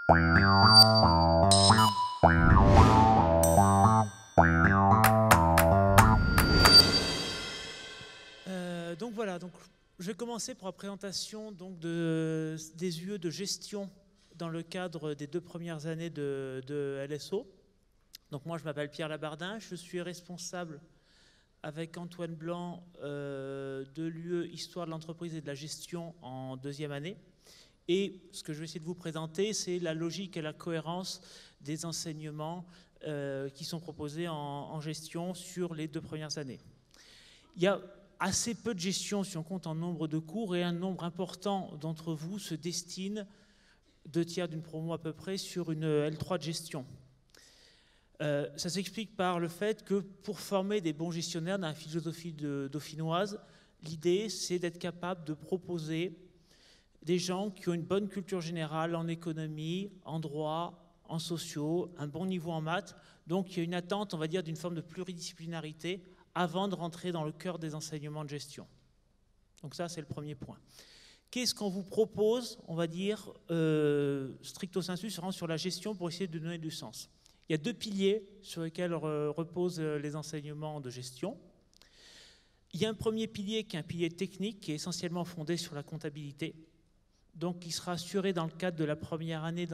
Donc voilà, je vais commencer par la présentation des UE de gestion dans le cadre des 2 premières années de LSO. Donc moi je m'appelle Pierre Labardin, je suis responsable avec Antoine Blanc de l'UE Histoire de l'entreprise et de la gestion en 2e année. Et ce que je vais essayer de vous présenter, c'est la logique et la cohérence des enseignements qui sont proposés en gestion sur les 2 premières années. Il y a assez peu de gestion si on compte en nombre de cours et un nombre important d'entre vous se destinent 2/3 d'une promo à peu près sur une L3 de gestion. Ça s'explique par le fait que pour former des bons gestionnaires dans la philosophie dauphinoise, l'idée c'est d'être capable de proposer des gens qui ont une bonne culture générale en économie, en droit, en sociaux, un bon niveau en maths. Donc il y a une attente, on va dire, d'une forme de pluridisciplinarité avant de rentrer dans le cœur des enseignements de gestion. Donc ça, c'est le premier point. Qu'est-ce qu'on vous propose, on va dire, stricto sensu, sur la gestion pour essayer de donner du sens? Il y a 2 piliers sur lesquels reposent les enseignements de gestion. Il y a un premier pilier qui est un pilier technique qui est essentiellement fondé sur la comptabilité, donc qui sera assuré dans le cadre de la première année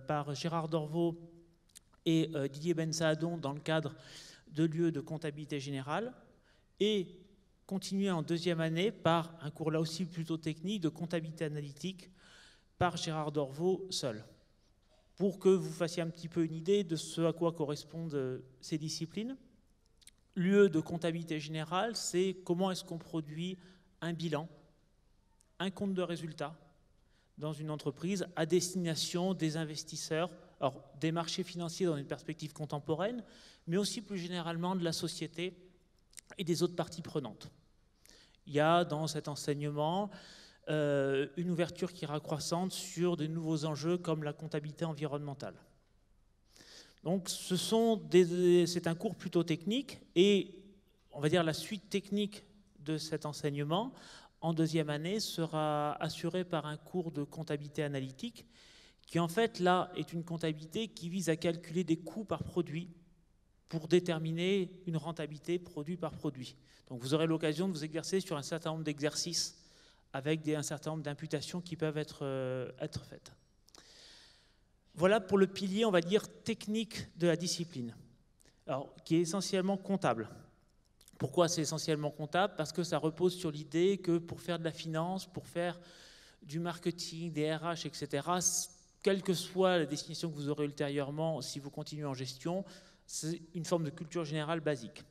par Gérard Dorvaux et Didier Bensaadon dans le cadre de l'UE de comptabilité générale, et continuer en 2e année par un cours là aussi plutôt technique de comptabilité analytique par Gérard Dorvaux seul, pour que vous fassiez un petit peu une idée de ce à quoi correspondent ces disciplines. L'UE de comptabilité générale, c'est comment est-ce qu'on produit un bilan, un compte de résultat dans une entreprise à destination des investisseurs, alors des marchés financiers dans une perspective contemporaine, mais aussi plus généralement de la société et des autres parties prenantes. Il y a dans cet enseignement une ouverture qui ira croissante sur de nouveaux enjeux comme la comptabilité environnementale. Donc c'est un cours plutôt technique et on va dire la suite technique de cet enseignement en 2e année sera assurée par un cours de comptabilité analytique qui en fait là est une comptabilité qui vise à calculer des coûts par produit pour déterminer une rentabilité produit par produit. Donc vous aurez l'occasion de vous exercer sur un certain nombre d'exercices avec un certain nombre d'imputations qui peuvent être faites. Voilà pour le pilier, on va dire, technique de la discipline, alors, qui est essentiellement comptable. Pourquoi c'est essentiellement comptable? Parce que ça repose sur l'idée que pour faire de la finance, pour faire du marketing, des RH, etc., quelle que soit la destination que vous aurez ultérieurement, si vous continuez en gestion, c'est une forme de culture générale basique.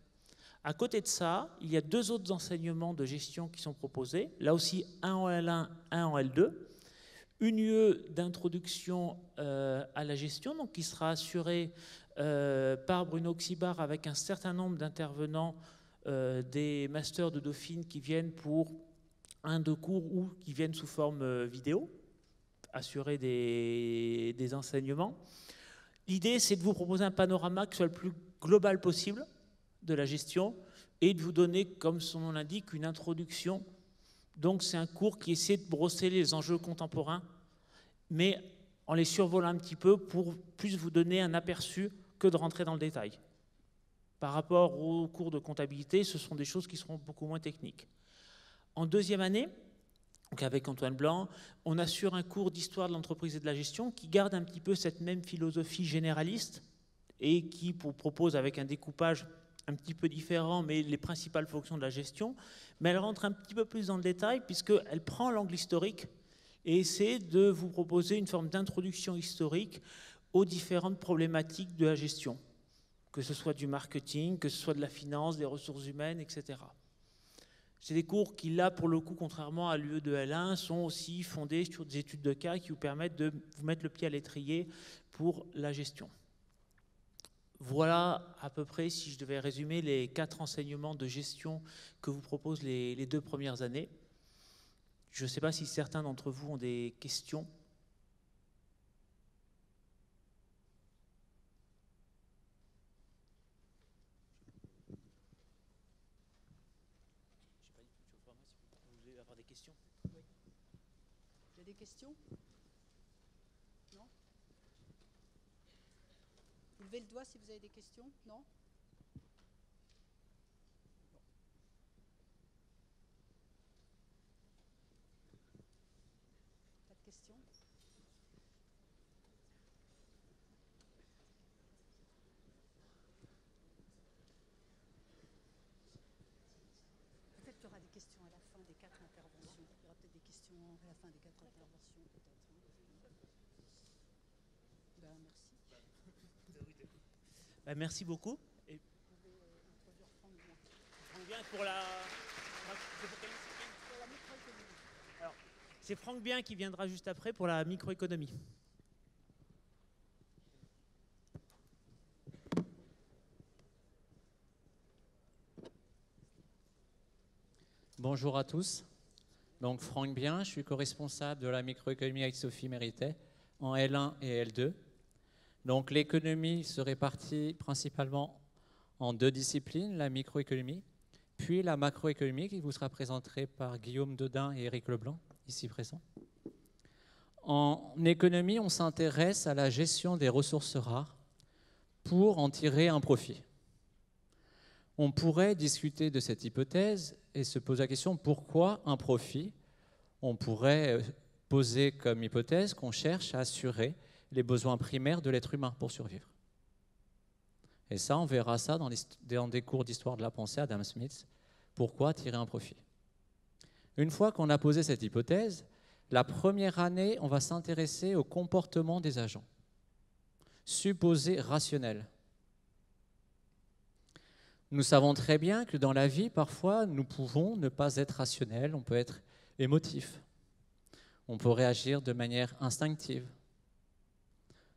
À côté de ça, il y a 2 autres enseignements de gestion qui sont proposés, là aussi un en L1, un en L2, une UE d'introduction à la gestion, donc qui sera assurée par Bruno Xibar avec un certain nombre d'intervenants des masters de Dauphine qui viennent pour 1-2 cours ou qui viennent sous forme vidéo, assurer des enseignements. L'idée, c'est de vous proposer un panorama qui soit le plus global possible de la gestion et de vous donner, comme son nom l'indique, une introduction. Donc c'est un cours qui essaie de brosser les enjeux contemporains, mais en les survolant un petit peu pour plus vous donner un aperçu que de rentrer dans le détail. Par rapport aux cours de comptabilité, ce sont des choses qui seront beaucoup moins techniques. En 2e année, donc avec Antoine Blanc, on assure un cours d'histoire de l'entreprise et de la gestion qui garde un petit peu cette même philosophie généraliste et qui propose avec un découpage un petit peu différent, mais les principales fonctions de la gestion, mais elle rentre un petit peu plus dans le détail puisqu'elle prend l'angle historique et essaie de vous proposer une forme d'introduction historique aux différentes problématiques de la gestion, que ce soit du marketing, que ce soit de la finance, des ressources humaines, etc. C'est des cours qui, là, pour le coup, contrairement à l'UE de L1, sont aussi fondés sur des études de cas qui vous permettent de vous mettre le pied à l'étrier pour la gestion. Voilà à peu près, si je devais résumer, les 4 enseignements de gestion que vous proposent les 2 premières années. Je ne sais pas si certains d'entre vous ont des questions. Vous voulez avoir des questions? Oui. Il y a des questions? Non? Vous levez le doigt si vous avez des questions? Non? Pas de questions? Peut-être qu'il y aura des questions à la fin des 4 interventions. Il y aura peut-être des questions à la fin des 4 interventions, peut-être. Ben, merci. Merci beaucoup. Et Vous pouvez introduire Franck Bien. Franck Bien pour la... Pour la microéconomie. Alors, c'est Franck Bien qui viendra juste après pour la microéconomie. Bonjour à tous. Donc Franck Bien, je suis co-responsable de la microéconomie avec Sophie Méritet en L1 et L2. Donc l'économie se répartit principalement en 2 disciplines, la microéconomie, puis la macroéconomie qui vous sera présentée par Guillaume Dodin et Éric Leblanc, ici présents. En économie, on s'intéresse à la gestion des ressources rares pour en tirer un profit. On pourrait discuter de cette hypothèse et se poser la question pourquoi un profit? On pourrait poser comme hypothèse qu'on cherche à assurer les besoins primaires de l'être humain pour survivre. Et ça, on verra ça dans des cours d'histoire de la pensée, Adam Smith. Pourquoi tirer un profit? Une fois qu'on a posé cette hypothèse, la première année, on va s'intéresser au comportement des agents, supposés rationnels. Nous savons très bien que dans la vie, parfois, nous pouvons ne pas être rationnels, on peut être émotif, on peut réagir de manière instinctive.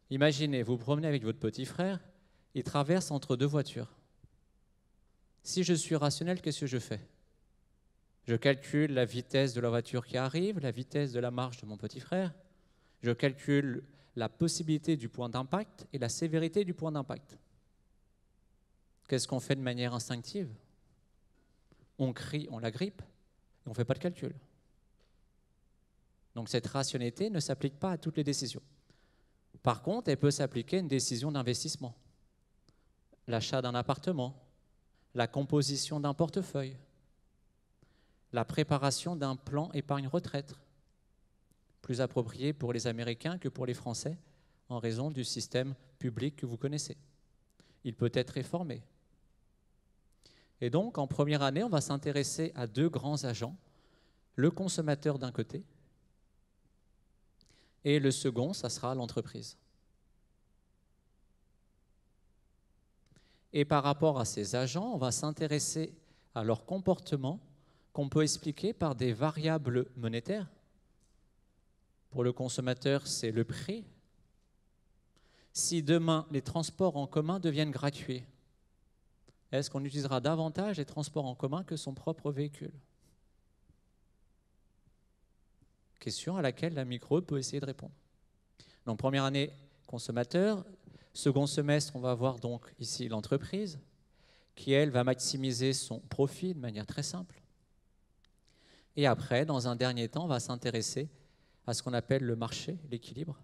Imaginez, vous promenez avec votre petit frère, il traverse entre 2 voitures. Si je suis rationnel, qu'est-ce que je fais? Je calcule la vitesse de la voiture qui arrive, la vitesse de la marche de mon petit frère, je calcule la possibilité du point d'impact et la sévérité du point d'impact. Qu'est-ce qu'on fait de manière instinctive? On crie, on la grippe, et on ne fait pas de calcul. Donc cette rationalité ne s'applique pas à toutes les décisions. Par contre, elle peut s'appliquer à une décision d'investissement. L'achat d'un appartement, la composition d'un portefeuille, la préparation d'un plan épargne retraite, plus approprié pour les Américains que pour les Français, en raison du système public que vous connaissez. Il peut être réformé. Et donc, en première année, on va s'intéresser à 2 grands agents, le consommateur d'un côté, et le second, ça sera l'entreprise. Et par rapport à ces agents, on va s'intéresser à leur comportement qu'on peut expliquer par des variables monétaires. Pour le consommateur, c'est le prix. Si demain, les transports en commun deviennent gratuits, est-ce qu'on utilisera davantage les transports en commun que son propre véhicule? Question à laquelle la micro peut essayer de répondre. Donc, première année, consommateur. Second semestre, on va voir donc ici l'entreprise qui, elle, va maximiser son profit de manière très simple. Et après, dans un dernier temps, on va s'intéresser à ce qu'on appelle le marché, l'équilibre,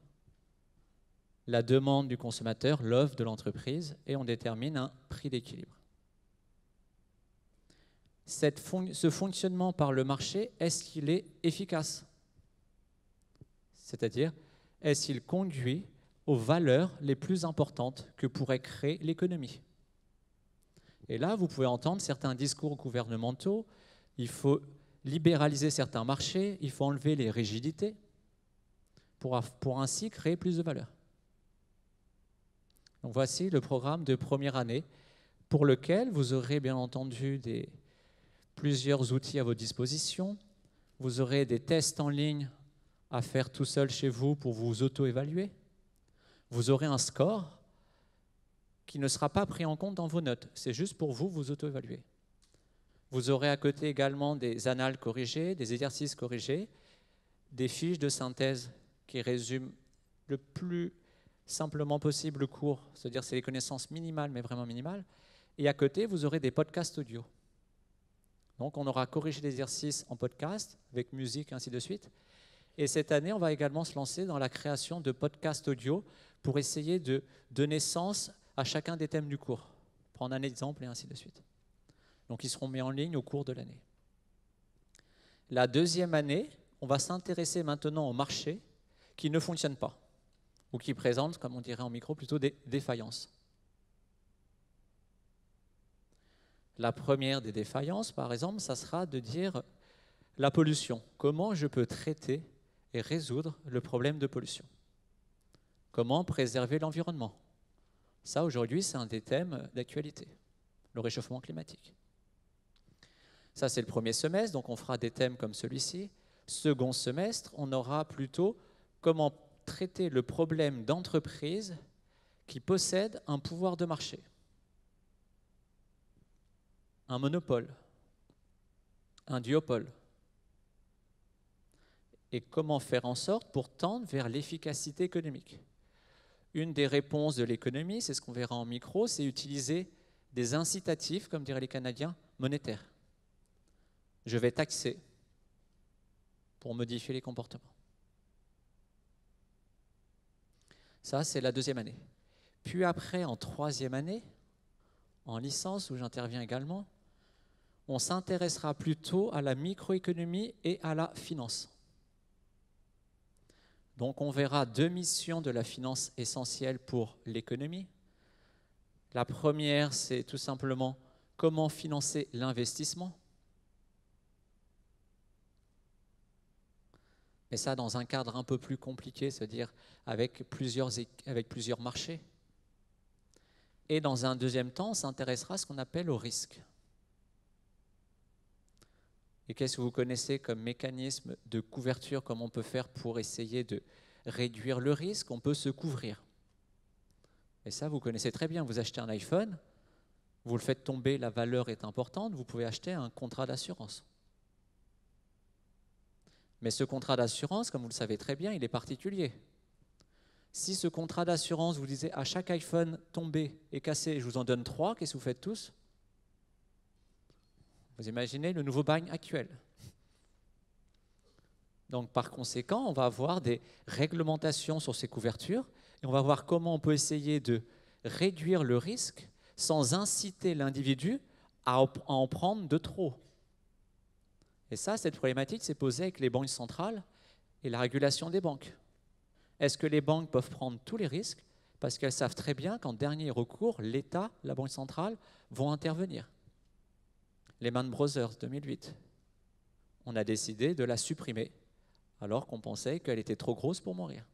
la demande du consommateur, l'offre de l'entreprise, et on détermine un prix d'équilibre. Ce fonctionnement par le marché, est-ce qu'il est efficace? C'est-à-dire, est-ce qu'il conduit aux valeurs les plus importantes que pourrait créer l'économie? Et là, vous pouvez entendre certains discours gouvernementaux, il faut libéraliser certains marchés, il faut enlever les rigidités pour ainsi créer plus de valeur. Donc voici le programme de première année pour lequel vous aurez bien entendu plusieurs outils à votre disposition. Vous aurez des tests en ligne à faire tout seul chez vous pour vous auto-évaluer. Vous aurez un score qui ne sera pas pris en compte dans vos notes. C'est juste pour vous auto-évaluer. Vous aurez à côté également des annales corrigées, des exercices corrigés, des fiches de synthèse qui résument le plus simplement possible le cours, c'est-à-dire c'est les connaissances minimales, mais vraiment minimales. Et à côté, vous aurez des podcasts audio. Donc, on aura corrigé l'exercice en podcast, avec musique, ainsi de suite. Et cette année, on va également se lancer dans la création de podcasts audio pour essayer de donner sens à chacun des thèmes du cours. Prendre un exemple et ainsi de suite. Donc ils seront mis en ligne au cours de l'année. La deuxième année, on va s'intéresser maintenant au marché qui ne fonctionne pas ou qui présente, comme on dirait en micro, plutôt des défaillances. La première des défaillances, par exemple, ça sera de dire la pollution. Comment je peux traiter et résoudre le problème de pollution? Comment préserver l'environnement? Ça, aujourd'hui, c'est un des thèmes d'actualité, le réchauffement climatique. Ça, c'est le premier semestre, donc on fera des thèmes comme celui-ci. Second semestre, on aura plutôt comment traiter le problème d'entreprise qui possède un pouvoir de marché, un monopole, un duopole. Et comment faire en sorte pour tendre vers l'efficacité économique. Une des réponses de l'économie, c'est ce qu'on verra en micro, c'est utiliser des incitatifs, comme diraient les Canadiens, monétaires. Je vais taxer pour modifier les comportements. Ça, c'est la deuxième année. Puis après, en troisième année, en licence, où j'interviens également, on s'intéressera plutôt à la microéconomie et à la finance. Donc on verra deux missions de la finance essentielles pour l'économie. La première, c'est tout simplement comment financer l'investissement. Mais ça dans un cadre un peu plus compliqué, c'est-à-dire avec plusieurs marchés. Et dans un deuxième temps, on s'intéressera à ce qu'on appelle au risque. Et qu'est-ce que vous connaissez comme mécanisme de couverture, comment on peut faire pour essayer de réduire le risque? On peut se couvrir. Et ça, vous connaissez très bien. Vous achetez un iPhone, vous le faites tomber, la valeur est importante, vous pouvez acheter un contrat d'assurance. Mais ce contrat d'assurance, comme vous le savez très bien, il est particulier. Si ce contrat d'assurance, vous disiez à chaque iPhone tombé et cassé, je vous en donne 3, qu'est-ce que vous faites tous? Vous imaginez le nouveau bagne actuel. Donc par conséquent, on va avoir des réglementations sur ces couvertures et on va voir comment on peut essayer de réduire le risque sans inciter l'individu à en prendre de trop. Et ça, cette problématique s'est posée avec les banques centrales et la régulation des banques. Est-ce que les banques peuvent prendre tous les risques? Parce qu'elles savent très bien qu'en dernier recours, l'État, la Banque centrale, vont intervenir. Lehman Brothers, 2008. On a décidé de la supprimer, alors qu'on pensait qu'elle était trop grosse pour mourir.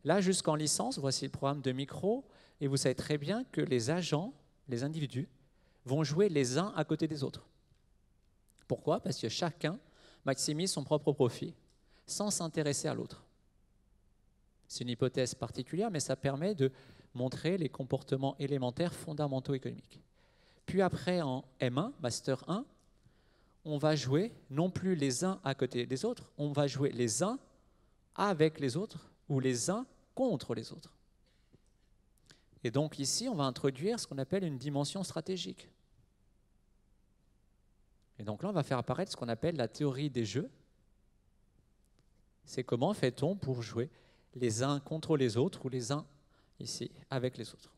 Là, jusqu'en licence, voici le programme de micro, et vous savez très bien que les agents, les individus, vont jouer les uns à côté des autres. Pourquoi? Parce que chacun maximise son propre profit sans s'intéresser à l'autre. C'est une hypothèse particulière, mais ça permet de montrer les comportements élémentaires fondamentaux économiques. Puis après, en M1, Master 1, on va jouer non plus les uns à côté des autres, on va jouer les uns avec les autres ou les uns contre les autres. Et donc ici, on va introduire ce qu'on appelle une dimension stratégique. Et donc là, on va faire apparaître ce qu'on appelle la théorie des jeux. C'est comment fait-on pour jouer les uns contre les autres ou les uns ici avec les autres.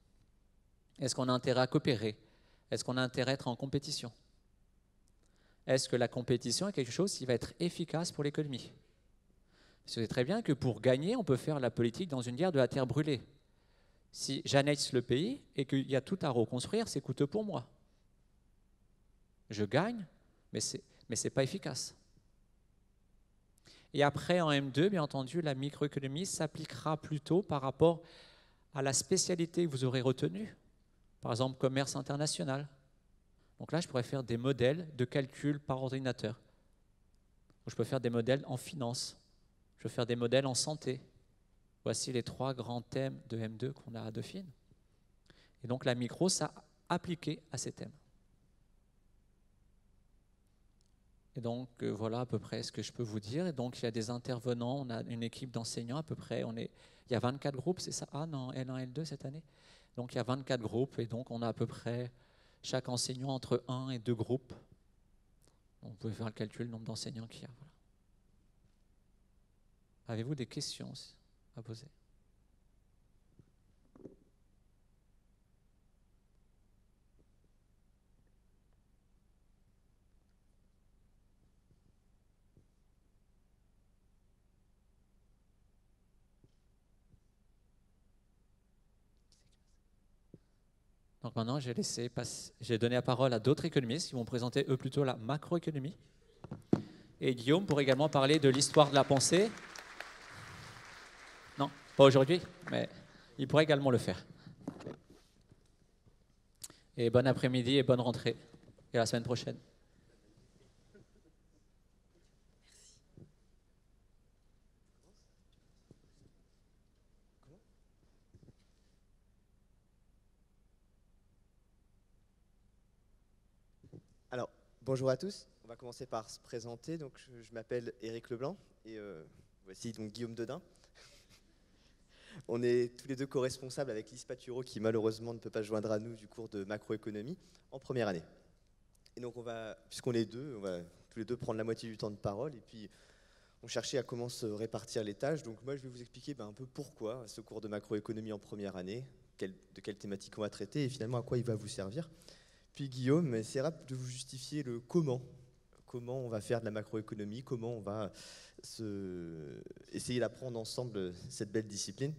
Est-ce qu'on a intérêt à coopérer? Est-ce qu'on a intérêt à être en compétition? Est-ce que la compétition est quelque chose qui va être efficace pour l'économie? Vous savez très bien que pour gagner, on peut faire la politique dans une guerre de la terre brûlée. Si j'annexe le pays et qu'il y a tout à reconstruire, c'est coûteux pour moi. Je gagne, mais ce n'est pas efficace. Et après, en M2, bien entendu, la microéconomie s'appliquera plutôt par rapport à la spécialité que vous aurez retenue. Par exemple, commerce international. Donc là, je pourrais faire des modèles de calcul par ordinateur. Je peux faire des modèles en finance. Je peux faire des modèles en santé. Voici les 3 grands thèmes de M2 qu'on a à Dauphine. Et donc la micro, ça appliqué à ces thèmes. Et donc voilà à peu près ce que je peux vous dire. Et donc il y a des intervenants, on a une équipe d'enseignants à peu près. Il y a 24 groupes, c'est ça? Ah non, L1, L2 cette année. Donc il y a 24 groupes et donc on a à peu près chaque enseignant entre 1 et 2 groupes. Donc, vous pouvez faire le calcul, le nombre d'enseignants qu'il y a. Voilà. Avez-vous des questions à poser? Donc maintenant, j'ai donné la parole à d'autres économistes qui vont présenter eux plutôt la macroéconomie. Et Guillaume pourrait également parler de l'histoire de la pensée. Non, pas aujourd'hui, mais il pourrait également le faire. Et bon après-midi et bonne rentrée. Et à la semaine prochaine. Alors, bonjour à tous. On va commencer par se présenter. Donc, je m'appelle Éric Leblanc et voici donc Guillaume Dedin. On est tous les deux co-responsables avec Lise Paturo qui malheureusement ne peut pas se joindre à nous du cours de macroéconomie en première année. Et donc, puisqu'on est deux, on va tous les deux prendre la moitié du temps de parole et puis on cherchait à comment se répartir les tâches. Donc moi, je vais vous expliquer un peu pourquoi ce cours de macroéconomie en première année, de quelle thématique on va traiter et finalement à quoi il va vous servir. Puis Guillaume essaiera de vous justifier le comment on va faire de la macroéconomie, comment on va essayer d'apprendre ensemble cette belle discipline.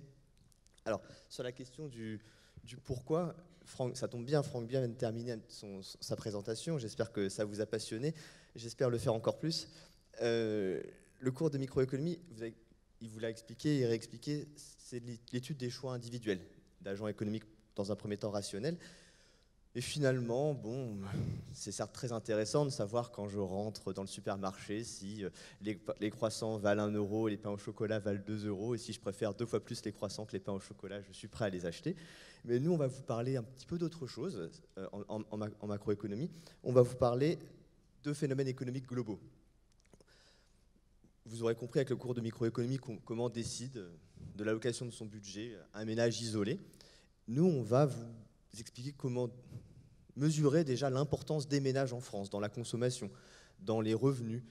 Alors, sur la question du pourquoi, ça tombe bien, Franck vient de terminer sa présentation, j'espère que ça vous a passionné, j'espère le faire encore plus. Le cours de microéconomie, il vous l'a expliqué et réexpliqué, c'est l'étude des choix individuels d'agents économiques dans un premier temps rationnels. Et finalement, bon, c'est certes très intéressant de savoir quand je rentre dans le supermarché si les croissants valent 1 € et les pains au chocolat valent 2 €. Et si je préfère 2 fois plus les croissants que les pains au chocolat, je suis prêt à les acheter. Mais nous, on va vous parler un petit peu d'autre chose en macroéconomie. On va vous parler de phénomènes économiques globaux. Vous aurez compris avec le cours de microéconomie comment on décide de l'allocation de son budget un ménage isolé. Nous, on va vous expliquer comment mesurer déjà l'importance des ménages en France, dans la consommation, dans les revenus,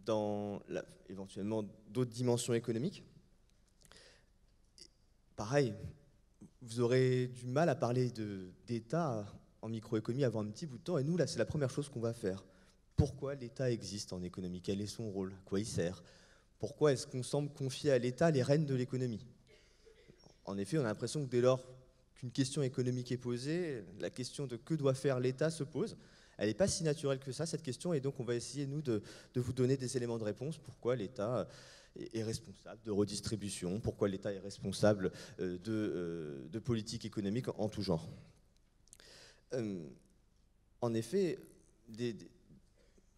dans éventuellement d'autres dimensions économiques. Pareil, vous aurez du mal à parler d'État en microéconomie avant un petit bout de temps, et nous, là, c'est la première chose qu'on va faire. Pourquoi l'État existe en économie? Quel est son rôle? À quoi il sert? Pourquoi est-ce qu'on semble confier à l'État les rênes de l'économie? En effet, on a l'impression que dès lors qu'une question économique est posée, la question de que doit faire l'État se pose. Elle n'est pas si naturelle que ça, cette question, et donc on va essayer, nous, de vous donner des éléments de réponse. Pourquoi l'État est responsable de redistribution, pourquoi l'État est responsable de politique économique en tout genre. En effet, des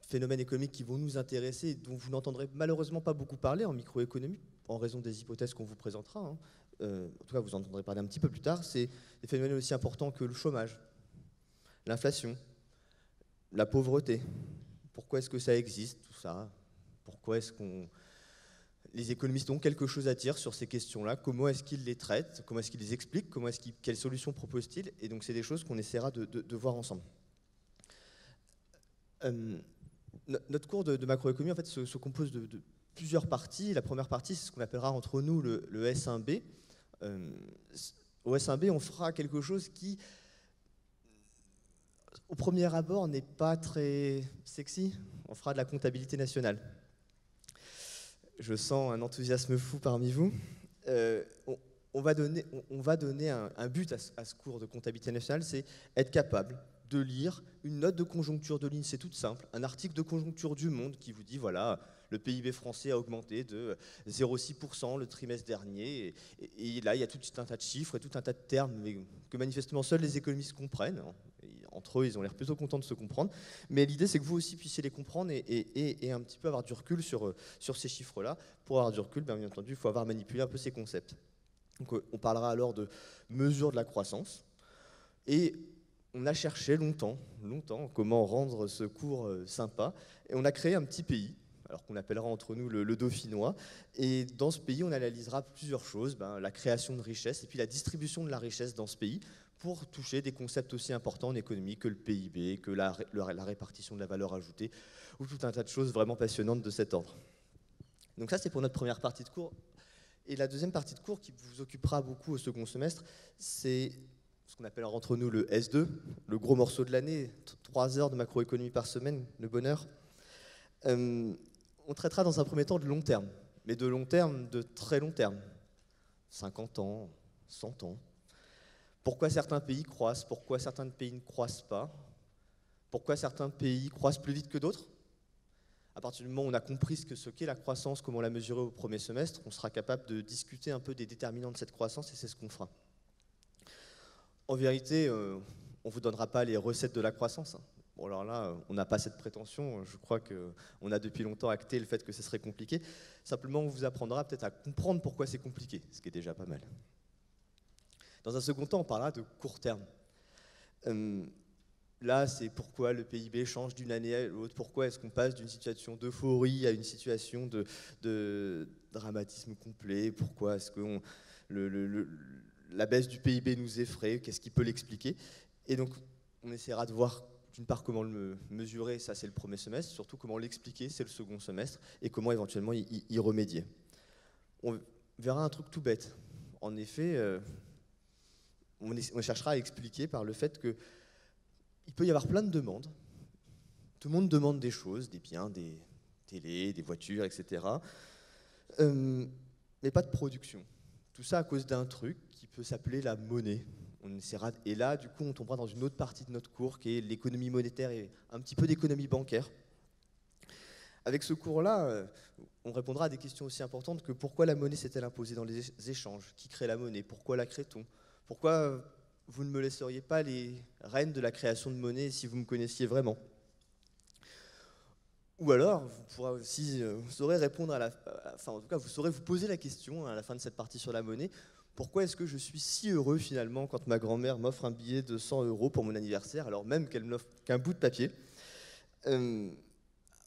phénomènes économiques qui vont nous intéresser, dont vous n'entendrez malheureusement pas beaucoup parler en microéconomie, en raison des hypothèses qu'on vous présentera, hein. En tout cas vous entendrez parler un petit peu plus tard, c'est des phénomènes aussi importants que le chômage, l'inflation, la pauvreté. Pourquoi est-ce que ça existe, tout ça? Pourquoi est-ce qu'on... Les économistes ont quelque chose à dire sur ces questions-là? Comment est-ce qu'ils les traitent? Comment est-ce qu'ils les expliquent? Quelles solutions proposent-ils? Et donc c'est des choses qu'on essaiera de voir ensemble. Notre cours de macroéconomie en fait, se compose de plusieurs parties. La première partie, c'est ce qu'on appellera entre nous le S1B. Au S1B, on fera quelque chose qui, au premier abord, n'est pas très sexy. On fera de la comptabilité nationale. Je sens un enthousiasme fou parmi vous. On va donner un but à ce cours de comptabilité nationale, c'est être capable de lire une note de conjoncture de ligne, c'est tout simple, un article de conjoncture du Monde qui vous dit, voilà, le PIB français a augmenté de 0,6% le trimestre dernier, et là, il y a tout un tas de chiffres et tout un tas de termes que manifestement seuls les économistes comprennent. Entre eux, ils ont l'air plutôt contents de se comprendre, mais l'idée, c'est que vous aussi puissiez les comprendre et un petit peu avoir du recul sur ces chiffres-là. Pour avoir du recul, bien entendu, il faut avoir manipulé un peu ces concepts. Donc, on parlera alors de mesure de la croissance, et on a cherché longtemps comment rendre ce cours sympa, et on a créé un petit pays, alors qu'on appellera entre nous le Dauphinois, et dans ce pays on analysera plusieurs choses, la création de richesse et puis la distribution de la richesse dans ce pays, pour toucher des concepts aussi importants en économie que le PIB, que la répartition de la valeur ajoutée, ou tout un tas de choses vraiment passionnantes de cet ordre. Donc ça c'est pour notre première partie de cours, et la deuxième partie de cours qui vous occupera beaucoup au second semestre, c'est ce qu'on appelle entre nous le S2, le gros morceau de l'année, 3 heures de macroéconomie par semaine, le bonheur. On traitera dans un premier temps de long terme, mais de long terme, de très long terme, 50 ans, 100 ans. Pourquoi certains pays croissent? Pourquoi certains pays ne croissent pas? Pourquoi certains pays croissent plus vite que d'autres? À partir du moment où on a compris ce qu'est la croissance, comment la mesurer au premier semestre, on sera capable de discuter un peu des déterminants de cette croissance et c'est ce qu'on fera. En vérité, on ne vous donnera pas les recettes de la croissance. Bon, alors là, on n'a pas cette prétention. Je crois qu'on a depuis longtemps acté le fait que ce serait compliqué. Simplement, on vous apprendra peut-être à comprendre pourquoi c'est compliqué, ce qui est déjà pas mal. Dans un second temps, on parlera de court terme. Là, c'est pourquoi le PIB change d'une année à l'autre, pourquoi est-ce qu'on passe d'une situation d'euphorie à une situation de dramatisme complet, pourquoi est-ce que la baisse du PIB nous effraie, qu'est-ce qui peut l'expliquer. Et donc, on essaiera de voir d'une part comment le mesurer, ça c'est le premier semestre, surtout comment l'expliquer, c'est le second semestre, et comment éventuellement y remédier. On verra un truc tout bête. En effet, on cherchera à expliquer par le fait qu'il peut y avoir plein de demandes. Tout le monde demande des choses, des biens, des télés, des voitures, etc. Mais pas de production. Tout ça à cause d'un truc qui peut s'appeler la monnaie. Et là, du coup, on tombera dans une autre partie de notre cours qui est l'économie monétaire et un petit peu d'économie bancaire. Avec ce cours-là, on répondra à des questions aussi importantes que pourquoi la monnaie s'est-elle imposée dans les échanges? Qui crée la monnaie? Pourquoi la crée-t-on? Pourquoi vous ne me laisseriez pas les rênes de la création de monnaie si vous me connaissiez vraiment? Ou alors, vous pourrez aussi, vous saurez répondre enfin, en tout cas, vous saurez vous poser la question à la fin de cette partie sur la monnaie. Pourquoi est-ce que je suis si heureux finalement quand ma grand-mère m'offre un billet de 100 € pour mon anniversaire, alors même qu'elle m'offre qu'un bout de papier?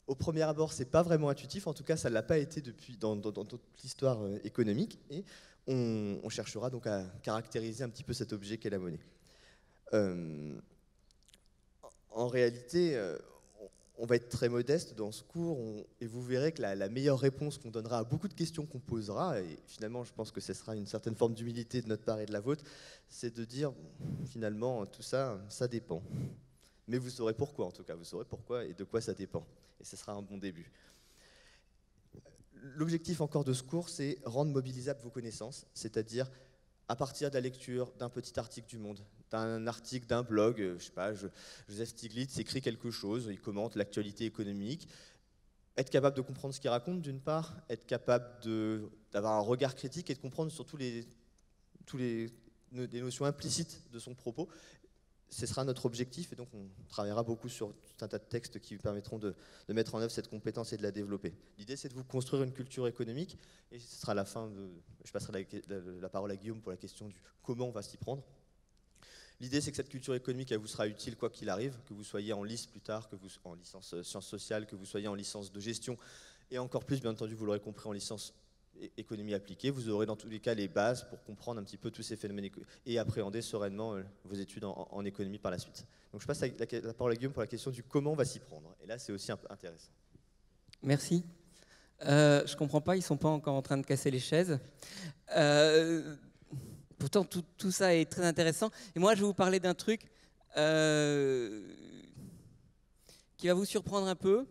Au premier abord, c'est pas vraiment intuitif, en tout cas, ça ne l'a pas été dans toute l'histoire économique, et on cherchera donc à caractériser un petit peu cet objet qu'est la monnaie. En réalité, on va être très modeste dans ce cours, et vous verrez que la meilleure réponse qu'on donnera à beaucoup de questions qu'on posera, et finalement je pense que ce sera une certaine forme d'humilité de notre part et de la vôtre, c'est de dire finalement tout ça, ça dépend. Mais vous saurez pourquoi en tout cas, vous saurez pourquoi et de quoi ça dépend. Et ce sera un bon début. L'objectif encore de ce cours, c'est rendre mobilisables vos connaissances, c'est-à-dire à partir de la lecture d'un petit article du Monde, d'un article d'un blog, je sais pas, Joseph Stiglitz écrit quelque chose, il commente l'actualité économique, être capable de comprendre ce qu'il raconte d'une part, être capable d'avoir un regard critique et de comprendre surtout des notions implicites de son propos. Ce sera notre objectif et donc on travaillera beaucoup sur tout un tas de textes qui vous permettront de mettre en œuvre cette compétence et de la développer. L'idée c'est de vous construire une culture économique et ce sera la fin je passerai la parole à Guillaume pour la question du comment on va s'y prendre. L'idée c'est que cette culture économique elle vous sera utile quoi qu'il arrive, que vous soyez en LIS plus tard, que vous en licence sciences sociales, que vous soyez en licence de gestion et encore plus bien entendu vous l'aurez compris en licence économie appliquée, vous aurez dans tous les cas les bases pour comprendre un petit peu tous ces phénomènes et appréhender sereinement vos études en économie par la suite. Donc je passe la parole à Guillaume pour la question du comment on va s'y prendre. Et là c'est aussi intéressant. Merci. Je comprends pas, ils sont pas encore en train de casser les chaises. Pourtant tout ça est très intéressant. Et moi je vais vous parler d'un truc qui va vous surprendre un peu.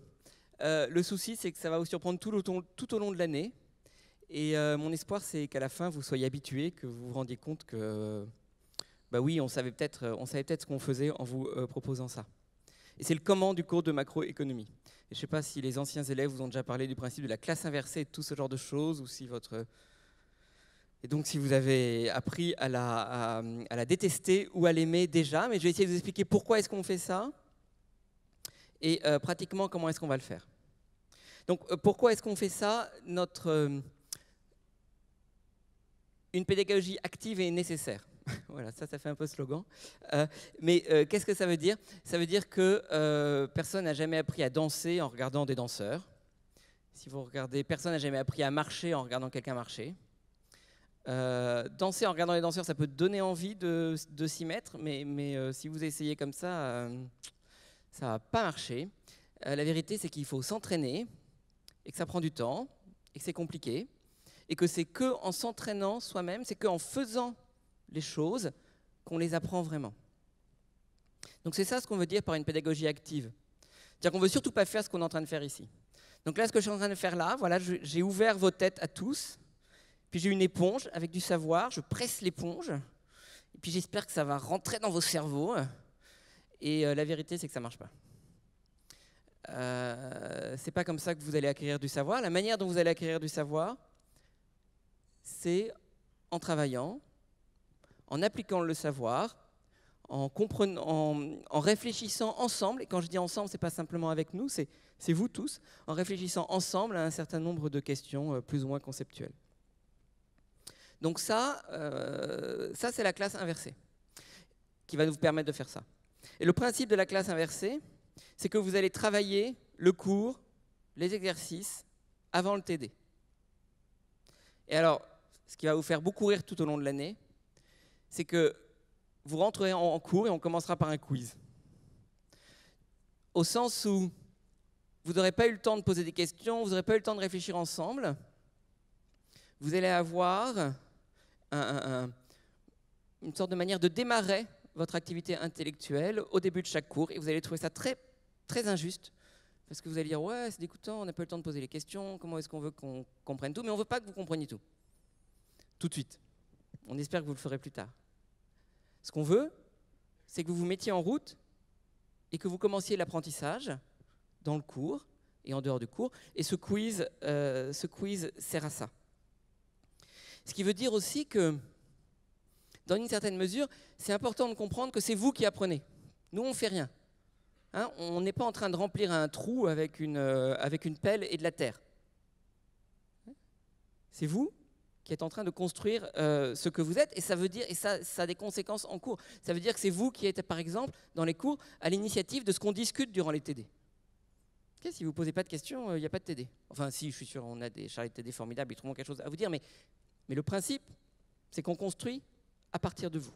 Le souci c'est que ça va vous surprendre tout au long de l'année. Et mon espoir, c'est qu'à la fin, vous soyez habitués, que vous vous rendiez compte que, bah oui, on savait peut-être ce qu'on faisait en vous proposant ça. Et c'est le comment du cours de macroéconomie. Et je ne sais pas si les anciens élèves vous ont déjà parlé du principe de la classe inversée et de tout ce genre de choses, ou si et donc si vous avez appris à la détester ou à l'aimer déjà, mais je vais essayer de vous expliquer pourquoi est-ce qu'on fait ça et pratiquement comment est-ce qu'on va le faire. Donc pourquoi est-ce qu'on fait ça? Une pédagogie active est nécessaire. Voilà, ça fait un peu slogan. Mais qu'est-ce que ça veut dire? Ça veut dire que personne n'a jamais appris à danser en regardant des danseurs. Si vous regardez, personne n'a jamais appris à marcher en regardant quelqu'un marcher. Danser en regardant les danseurs, ça peut donner envie de s'y mettre, mais si vous essayez comme ça, ça ne va pas marcher. La vérité, c'est qu'il faut s'entraîner et que ça prend du temps et que c'est compliqué. Et que c'est qu'en s'entraînant soi-même, c'est qu'en faisant les choses qu'on les apprend vraiment. Donc c'est ça ce qu'on veut dire par une pédagogie active. C'est-à-dire qu'on ne veut surtout pas faire ce qu'on est en train de faire ici. Donc là, ce que je suis en train de faire là, voilà, j'ai ouvert vos têtes à tous, puis j'ai une éponge avec du savoir, je presse l'éponge, Et puis j'espère que ça va rentrer dans vos cerveaux. Et la vérité, c'est que ça ne marche pas. C'est pas comme ça que vous allez acquérir du savoir. La manière dont vous allez acquérir du savoir, c'est en travaillant, en appliquant le savoir, en réfléchissant ensemble. Et quand je dis ensemble, c'est pas simplement avec nous, c'est vous tous, en réfléchissant ensemble à un certain nombre de questions plus ou moins conceptuelles. Donc ça c'est la classe inversée qui va vous permettre de faire ça. Et le principe de la classe inversée, c'est que vous allez travailler le cours, les exercices, avant le TD. Et alors, ce qui va vous faire beaucoup rire tout au long de l'année, c'est que vous rentrerez en cours et on commencera par un quiz. Au sens où vous n'aurez pas eu le temps de poser des questions, vous n'aurez pas eu le temps de réfléchir ensemble. Vous allez avoir une sorte de manière de démarrer votre activité intellectuelle au début de chaque cours et vous allez trouver ça très, très injuste parce que vous allez dire « ouais, c'est dégoûtant, on n'a pas eu le temps de poser les questions, comment est-ce qu'on veut qu'on comprenne tout ?» Mais on ne veut pas que vous compreniez tout de suite. On espère que vous le ferez plus tard. Ce qu'on veut, c'est que vous vous mettiez en route et que vous commenciez l'apprentissage dans le cours et en dehors du cours. Et ce quiz sert à ça. Ce qui veut dire aussi que, dans une certaine mesure, c'est important de comprendre que c'est vous qui apprenez. Nous, on ne fait rien. Hein, on n'est pas en train de remplir un trou avec une pelle et de la terre. C'est vous qui êtes en train de construire ce que vous êtes, et ça veut dire, et ça a des conséquences en cours. Ça veut dire que c'est vous qui êtes, par exemple, dans les cours, à l'initiative de ce qu'on discute durant les TD. Okay, si vous ne posez pas de questions, il n'y a pas de TD. Enfin, si, je suis sûr, on a des chargés de TD formidables, ils trouveront quelque chose à vous dire, mais le principe, c'est qu'on construit à partir de vous.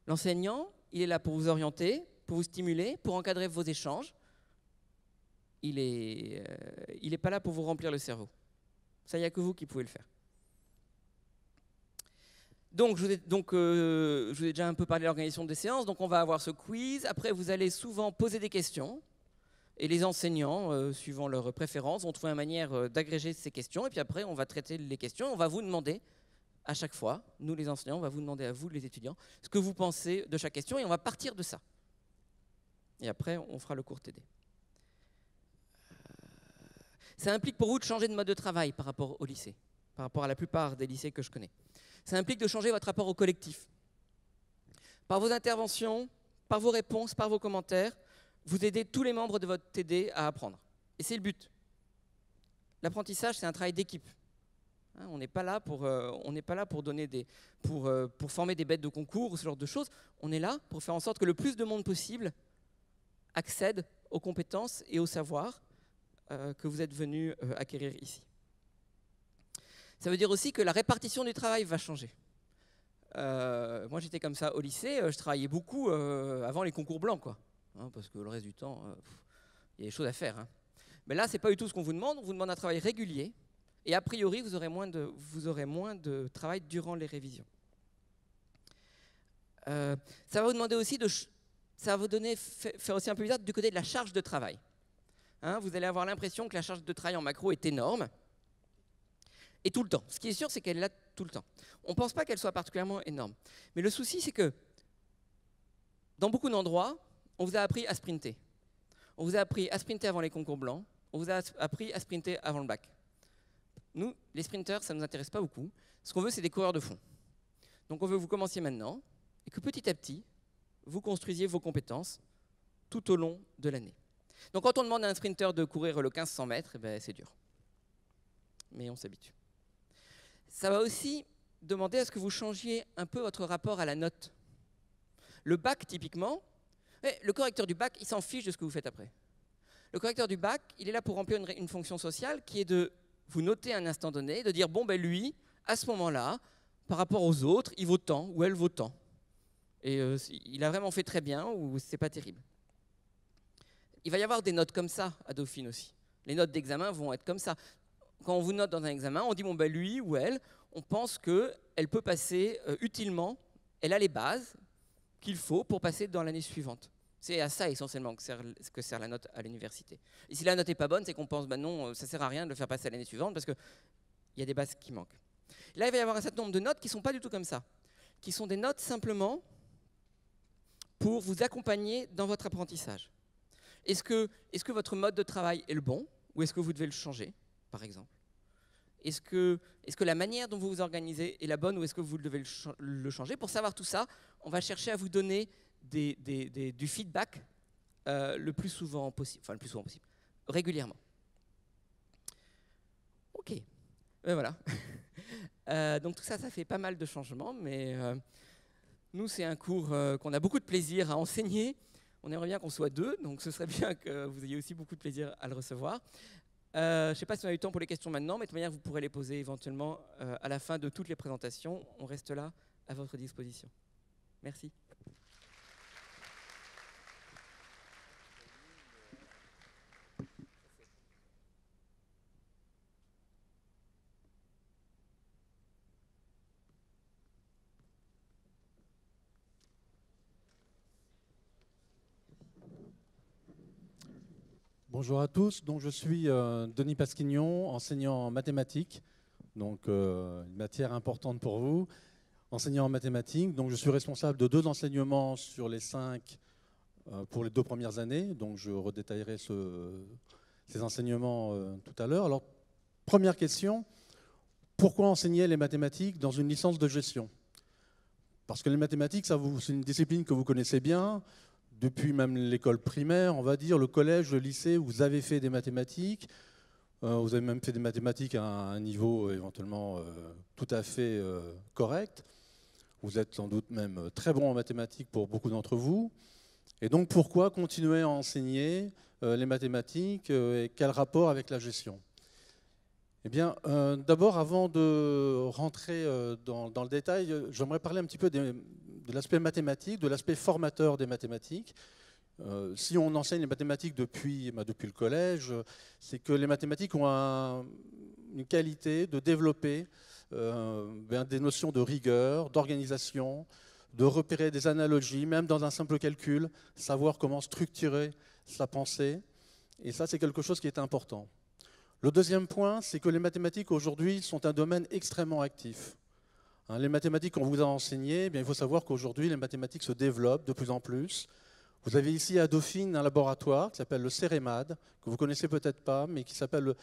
L'enseignant, il est là pour vous orienter, pour vous stimuler, pour encadrer vos échanges. Il n'est pas là pour vous remplir le cerveau. Ça, il n'y a que vous qui pouvez le faire. Donc, je vous ai déjà un peu parlé de l'organisation des séances. Donc, on va avoir ce quiz. Après, vous allez souvent poser des questions. Et les enseignants, suivant leurs préférences, vont trouver une manière d'agréger ces questions. Et puis après, on va traiter les questions. On va vous demander à chaque fois, nous les enseignants, on va vous demander à vous les étudiants, ce que vous pensez de chaque question. Et on va partir de ça. Et après, on fera le cours TD. Ça implique pour vous de changer de mode de travail par rapport au lycée, par rapport à la plupart des lycées que je connais. Ça implique de changer votre rapport au collectif. Par vos interventions, par vos réponses, par vos commentaires, vous aidez tous les membres de votre TD à apprendre. Et c'est le but. L'apprentissage, c'est un travail d'équipe. Hein, on n'est pas là pour former des bêtes de concours ou ce genre de choses. On est là pour faire en sorte que le plus de monde possible accède aux compétences et au savoir que vous êtes venus acquérir ici. Ça veut dire aussi que la répartition du travail va changer. Moi, j'étais comme ça au lycée, je travaillais beaucoup avant les concours blancs, quoi. Hein, parce que le reste du temps, il y a des choses à faire. Hein. Mais là, ce n'est pas du tout ce qu'on vous demande un travail régulier, et a priori, vous aurez moins de travail durant les révisions. Ça va vous demander aussi ça va vous faire aussi un peu bizarre du côté de la charge de travail. Hein, vous allez avoir l'impression que la charge de travail en macro est énorme, et tout le temps. Ce qui est sûr, c'est qu'elle est là tout le temps. On ne pense pas qu'elle soit particulièrement énorme. Mais le souci, c'est que dans beaucoup d'endroits, on vous a appris à sprinter. On vous a appris à sprinter avant les concours blancs, on vous a appris à sprinter avant le bac. Nous, les sprinters, ça ne nous intéresse pas beaucoup. Ce qu'on veut, c'est des coureurs de fond. Donc on veut que vous commenciez maintenant, et que petit à petit, vous construisiez vos compétences tout au long de l'année. Donc quand on demande à un sprinter de courir le 1500 mètres, eh ben, c'est dur. Mais on s'habitue. Ça va aussi demander à ce que vous changiez un peu votre rapport à la note. Le bac, typiquement, le correcteur du bac, il s'en fiche de ce que vous faites après. Le correcteur du bac, il est là pour remplir une fonction sociale qui est de vous noter à un instant donné, de dire, bon, ben lui, à ce moment-là, par rapport aux autres, il vaut tant ou elle vaut tant. Et il a vraiment fait très bien ou c'est pas terrible. Il va y avoir des notes comme ça à Dauphine aussi. Les notes d'examen vont être comme ça. Quand on vous note dans un examen, on dit, bon, ben lui ou elle, on pense qu'elle peut passer utilement, elle a les bases qu'il faut pour passer dans l'année suivante. C'est à ça essentiellement que sert la note à l'université. Et si la note n'est pas bonne, c'est qu'on pense, ben non, ça ne sert à rien de le faire passer à l'année suivante parce qu'il y a des bases qui manquent. Là, il va y avoir un certain nombre de notes qui ne sont pas du tout comme ça. qui sont des notes simplement pour vous accompagner dans votre apprentissage. Est-ce que votre mode de travail est le bon ou est-ce que vous devez le changer, par exemple? Est-ce que la manière dont vous vous organisez est la bonne ou est-ce que vous devez le changer? Pour savoir tout ça, on va chercher à vous donner du feedback le plus souvent possible, régulièrement. Ok, voilà. Donc tout ça, ça fait pas mal de changements, mais nous, c'est un cours qu'on a beaucoup de plaisir à enseigner. On aimerait bien qu'on soit 2, donc ce serait bien que vous ayez aussi beaucoup de plaisir à le recevoir. Je ne sais pas si on a eu le temps pour les questions maintenant, mais de toute manière, vous pourrez les poser éventuellement à la fin de toutes les présentations. On reste là à votre disposition. Merci. Bonjour à tous, donc je suis Denis Pasquignon, enseignant en mathématiques, donc une matière importante pour vous, enseignant en mathématiques, donc je suis responsable de 2 enseignements sur les 5 pour les 2 premières années, donc je redétaillerai ces enseignements tout à l'heure. Alors, première question, pourquoi enseigner les mathématiques dans une licence de gestion? Parce que les mathématiques, c'est une discipline que vous connaissez bien. Depuis même l'école primaire, on va dire, le collège, le lycée, vous avez fait des mathématiques. Vous avez même fait des mathématiques à un niveau éventuellement tout à fait correct. Vous êtes sans doute même très bon en mathématiques pour beaucoup d'entre vous. Et donc pourquoi continuer à enseigner les mathématiques et quel rapport avec la gestion? Eh bien, d'abord, avant de rentrer dans le détail, j'aimerais parler un petit peu de l'aspect mathématique, de l'aspect formateur des mathématiques. Si on enseigne les mathématiques depuis le collège, c'est que les mathématiques ont une qualité de développer des notions de rigueur, d'organisation, de repérer des analogies, même dans un simple calcul, savoir comment structurer sa pensée. Et ça, c'est quelque chose qui est important. Le deuxième point, c'est que les mathématiques aujourd'hui sont un domaine extrêmement actif. Les mathématiques qu'on vous a enseignées, eh bien, il faut savoir qu'aujourd'hui, les mathématiques se développent de plus en plus. Vous avez ici à Dauphine un laboratoire qui s'appelle le CEREMAD, que vous ne connaissez peut-être pas, mais qui s'appelle le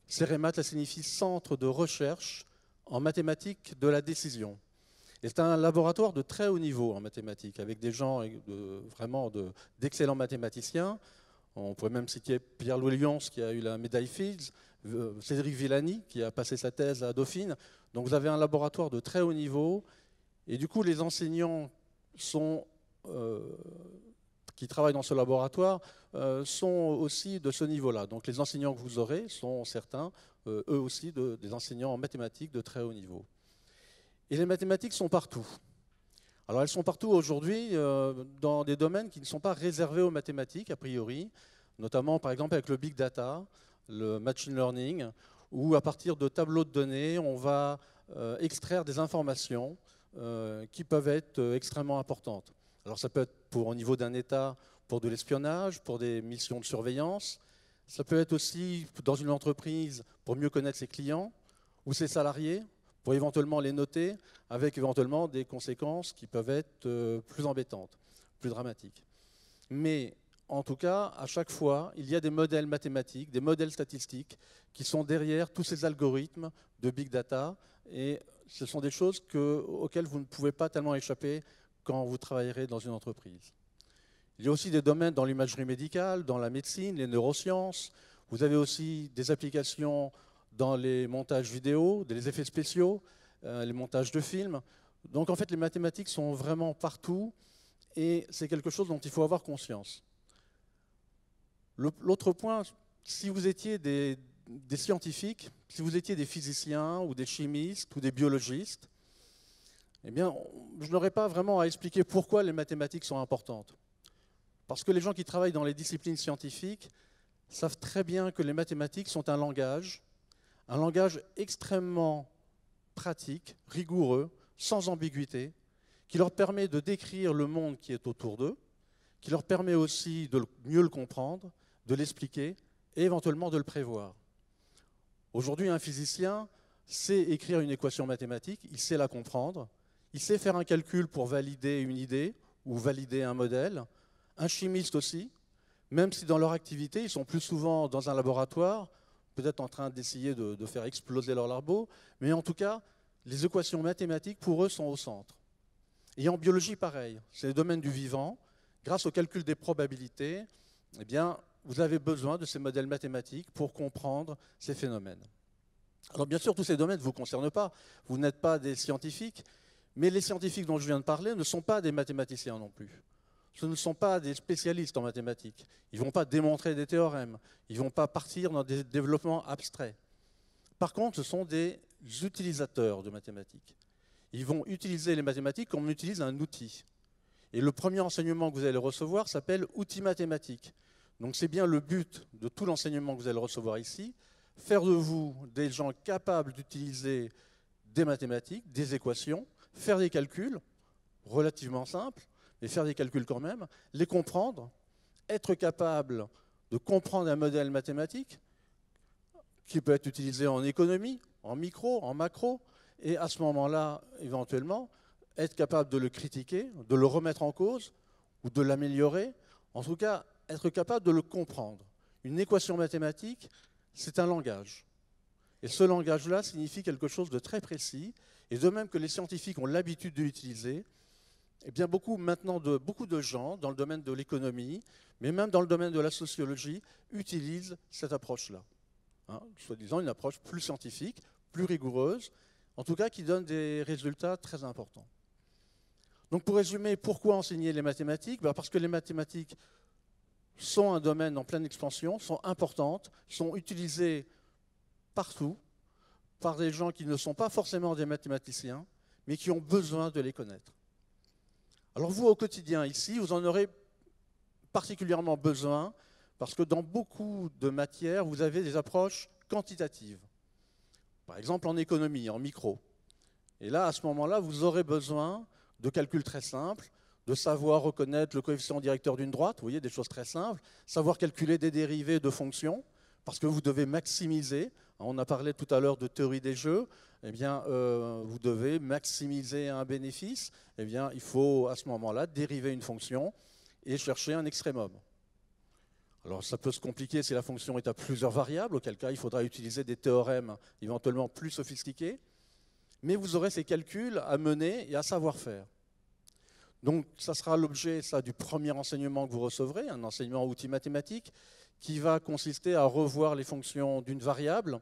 CEREMAD, ça signifie Centre de recherche en mathématiques de la décision. Et c'est un laboratoire de très haut niveau en mathématiques, avec des gens vraiment d'excellents mathématiciens. On pourrait même citer Pierre-Louis Lyons, qui a eu la médaille Fields, Cédric Villani, qui a passé sa thèse à Dauphine. Donc vous avez un laboratoire de très haut niveau. Et du coup, les enseignants qui travaillent dans ce laboratoire sont aussi de ce niveau-là. Donc les enseignants que vous aurez sont certains, eux aussi, des enseignants en mathématiques de très haut niveau. Et les mathématiques sont partout. Alors elles sont partout aujourd'hui dans des domaines qui ne sont pas réservés aux mathématiques, a priori, notamment par exemple avec le big data, le machine learning, où à partir de tableaux de données, on va extraire des informations qui peuvent être extrêmement importantes. Alors ça peut être au niveau d'un État pour de l'espionnage, pour des missions de surveillance. Ça peut être aussi dans une entreprise pour mieux connaître ses clients ou ses salariés, pour éventuellement les noter, avec éventuellement des conséquences qui peuvent être plus embêtantes, plus dramatiques. Mais en tout cas, à chaque fois, il y a des modèles mathématiques, des modèles statistiques qui sont derrière tous ces algorithmes de big data. Et ce sont des choses auxquelles vous ne pouvez pas tellement échapper quand vous travaillerez dans une entreprise. Il y a aussi des domaines dans l'imagerie médicale, dans la médecine, les neurosciences. Vous avez aussi des applications dans les montages vidéo, les effets spéciaux, les montages de films. Donc en fait, les mathématiques sont vraiment partout et c'est quelque chose dont il faut avoir conscience. L'autre point, si vous étiez des scientifiques, si vous étiez des physiciens ou des chimistes ou des biologistes, eh bien, je n'aurais pas vraiment à expliquer pourquoi les mathématiques sont importantes. Parce que les gens qui travaillent dans les disciplines scientifiques savent très bien que les mathématiques sont un langage extrêmement pratique, rigoureux, sans ambiguïté, qui leur permet de décrire le monde qui est autour d'eux, qui leur permet aussi de mieux le comprendre, de l'expliquer et éventuellement de le prévoir. Aujourd'hui, un physicien sait écrire une équation mathématique, il sait la comprendre, Il sait faire un calcul pour valider une idée ou valider un modèle. Un chimiste aussi, même si dans leur activité, ils sont plus souvent dans un laboratoire, peut-être en train d'essayer de faire exploser leur labo, mais en tout cas, les équations mathématiques, pour eux, sont au centre. Et en biologie, pareil, c'est le domaine du vivant. Grâce au calcul des probabilités, eh bien, vous avez besoin de ces modèles mathématiques pour comprendre ces phénomènes. Alors bien sûr, tous ces domaines ne vous concernent pas, vous n'êtes pas des scientifiques, mais les scientifiques dont je viens de parler ne sont pas des mathématiciens non plus. Ce ne sont pas des spécialistes en mathématiques. Ils ne vont pas démontrer des théorèmes, ils ne vont pas partir dans des développements abstraits. Par contre, ce sont des utilisateurs de mathématiques. Ils vont utiliser les mathématiques comme on utilise un outil. Et le premier enseignement que vous allez recevoir s'appelle outils mathématiques. Donc c'est bien le but de tout l'enseignement que vous allez recevoir ici, faire de vous des gens capables d'utiliser des mathématiques, des équations, faire des calculs relativement simples, mais faire des calculs quand même, les comprendre, être capable de comprendre un modèle mathématique qui peut être utilisé en économie, en micro, en macro, et à ce moment-là, éventuellement, être capable de le critiquer, de le remettre en cause ou de l'améliorer, en tout cas, être capable de le comprendre. Une équation mathématique, c'est un langage. Et ce langage-là signifie quelque chose de très précis, et de même que les scientifiques ont l'habitude de l'utiliser, eh bien beaucoup de gens dans le domaine de l'économie, mais même dans le domaine de la sociologie, utilisent cette approche-là. Soi-disant une approche plus scientifique, plus rigoureuse, en tout cas qui donne des résultats très importants. Donc pour résumer, pourquoi enseigner les mathématiques? Parce que les mathématiques sont un domaine en pleine expansion, sont importantes, sont utilisées partout par des gens qui ne sont pas forcément des mathématiciens, mais qui ont besoin de les connaître. Alors vous, au quotidien, ici, vous en aurez particulièrement besoin parce que dans beaucoup de matières, vous avez des approches quantitatives. Par exemple, en économie, en micro. Et là, à ce moment-là, vous aurez besoin de calculs très simples, de savoir reconnaître le coefficient directeur d'une droite, vous voyez, des choses très simples, savoir calculer des dérivés de fonctions, parce que vous devez maximiser. On a parlé tout à l'heure de théorie des jeux. Eh bien, vous devez maximiser un bénéfice. Eh bien, il faut à ce moment-là dériver une fonction et chercher un extrémum. Alors, ça peut se compliquer si la fonction est à plusieurs variables, auquel cas il faudra utiliser des théorèmes éventuellement plus sophistiqués. Mais vous aurez ces calculs à mener et à savoir faire. Donc, ça sera l'objet du premier enseignement que vous recevrez, un enseignement outil mathématique, qui va consister à revoir les fonctions d'une variable.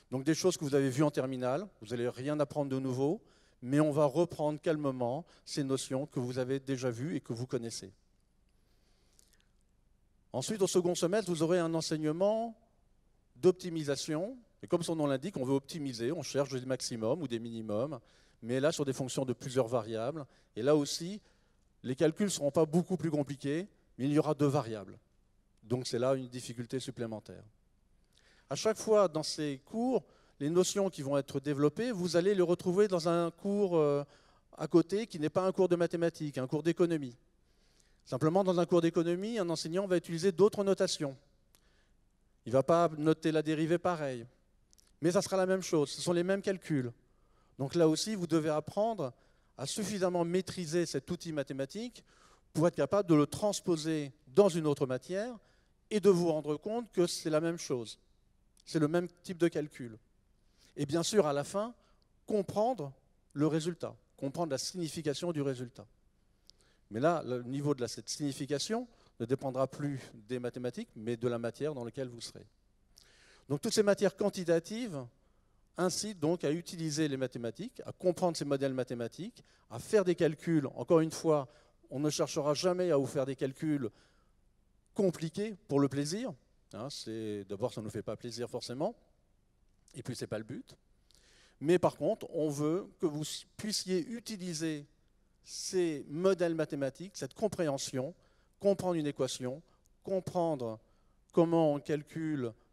Donc des choses que vous avez vues en terminale, vous n'allez rien apprendre de nouveau, mais on va reprendre calmement ces notions que vous avez déjà vues et que vous connaissez. Ensuite, au second semestre, vous aurez un enseignement d'optimisation. Et comme son nom l'indique, on veut optimiser, on cherche des maximums ou des minimums, mais là sur des fonctions de plusieurs variables. Et là aussi, les calculs ne seront pas beaucoup plus compliqués, mais il y aura 2 variables. Donc c'est là une difficulté supplémentaire. À chaque fois dans ces cours, les notions qui vont être développées, vous allez les retrouver dans un cours à côté qui n'est pas un cours de mathématiques, un cours d'économie. Simplement, dans un cours d'économie, un enseignant va utiliser d'autres notations. Il ne va pas noter la dérivée pareil. Mais ça sera la même chose, ce sont les mêmes calculs. Donc là aussi, vous devez apprendre à suffisamment maîtriser cet outil mathématique pour être capable de le transposer dans une autre matière et de vous rendre compte que c'est la même chose. C'est le même type de calcul. Et bien sûr, à la fin, comprendre le résultat, comprendre la signification du résultat. Mais là, le niveau de cette signification ne dépendra plus des mathématiques, mais de la matière dans laquelle vous serez. Donc toutes ces matières quantitatives incitent donc à utiliser les mathématiques, à comprendre ces modèles mathématiques, à faire des calculs. Encore une fois, on ne cherchera jamais à vous faire des calculs compliqués pour le plaisir. D'abord, ça ne nous fait pas plaisir forcément, et puis ce n'est pas le but. Mais par contre, on veut que vous puissiez utiliser ces modèles mathématiques, cette compréhension, comprendre une équation, comprendre comment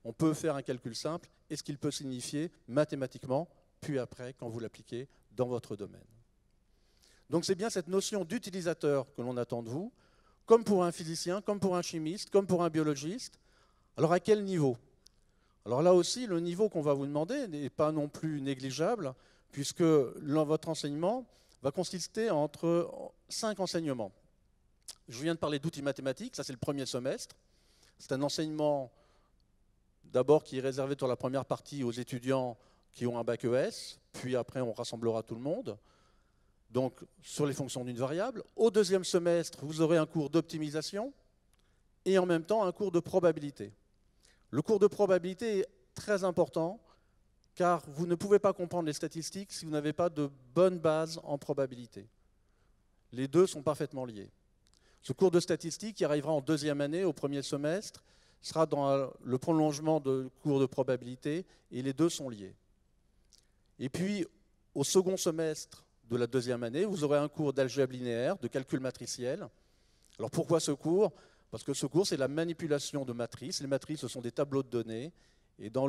on peut faire un calcul simple et ce qu'il peut signifier mathématiquement, puis après, quand vous l'appliquez dans votre domaine. Donc c'est bien cette notion d'utilisateur que l'on attend de vous, comme pour un physicien, comme pour un chimiste, comme pour un biologiste. Alors à quel niveau? Alors là aussi, le niveau qu'on va vous demander n'est pas non plus négligeable, puisque votre enseignement va consister entre 5 enseignements. Je viens de parler d'outils mathématiques, ça c'est le premier semestre. C'est un enseignement d'abord qui est réservé sur la première partie aux étudiants qui ont un bac ES, puis après on rassemblera tout le monde. Donc sur les fonctions d'une variable. Au deuxième semestre, vous aurez un cours d'optimisation et en même temps un cours de probabilité. Le cours de probabilité est très important car vous ne pouvez pas comprendre les statistiques si vous n'avez pas de bonnes bases en probabilité. Les deux sont parfaitement liés. Ce cours de statistique qui arrivera en deuxième année, au premier semestre, sera dans le prolongement de cours de probabilité et les deux sont liés. Et puis, au second semestre de la deuxième année, vous aurez un cours d'algèbre linéaire, de calcul matriciel. Alors pourquoi ce cours? Parce que ce cours, c'est la manipulation de matrices. Les matrices, ce sont des tableaux de données. Et dans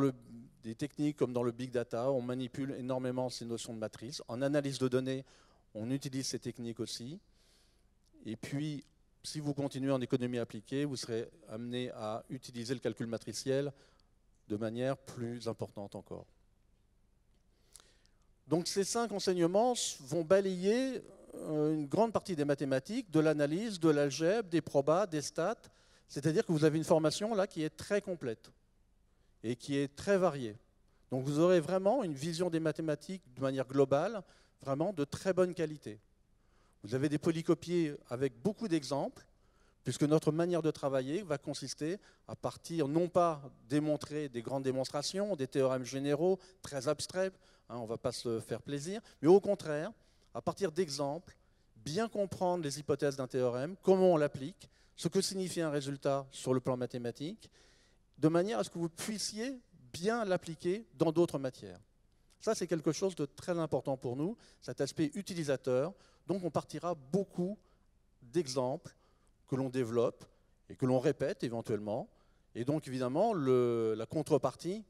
des techniques comme dans le big data, on manipule énormément ces notions de matrices. En analyse de données, on utilise ces techniques aussi. Et puis, si vous continuez en économie appliquée, vous serez amené à utiliser le calcul matriciel de manière plus importante encore. Donc ces 5 enseignements vont balayer une grande partie des mathématiques, de l'analyse, de l'algèbre, des probas, des stats. C'est-à-dire que vous avez une formation là qui est très complète et qui est très variée. Donc vous aurez vraiment une vision des mathématiques de manière globale, vraiment de très bonne qualité. Vous avez des polycopiés avec beaucoup d'exemples, puisque notre manière de travailler va consister à partir, non pas démontrer des grandes démonstrations, des théorèmes généraux très abstraits, on ne va pas se faire plaisir, mais au contraire, à partir d'exemples, bien comprendre les hypothèses d'un théorème, comment on l'applique, ce que signifie un résultat sur le plan mathématique, de manière à ce que vous puissiez bien l'appliquer dans d'autres matières. Ça, c'est quelque chose de très important pour nous, cet aspect utilisateur. Donc on partira beaucoup d'exemples que l'on développe et que l'on répète éventuellement. Et donc évidemment, la contrepartie,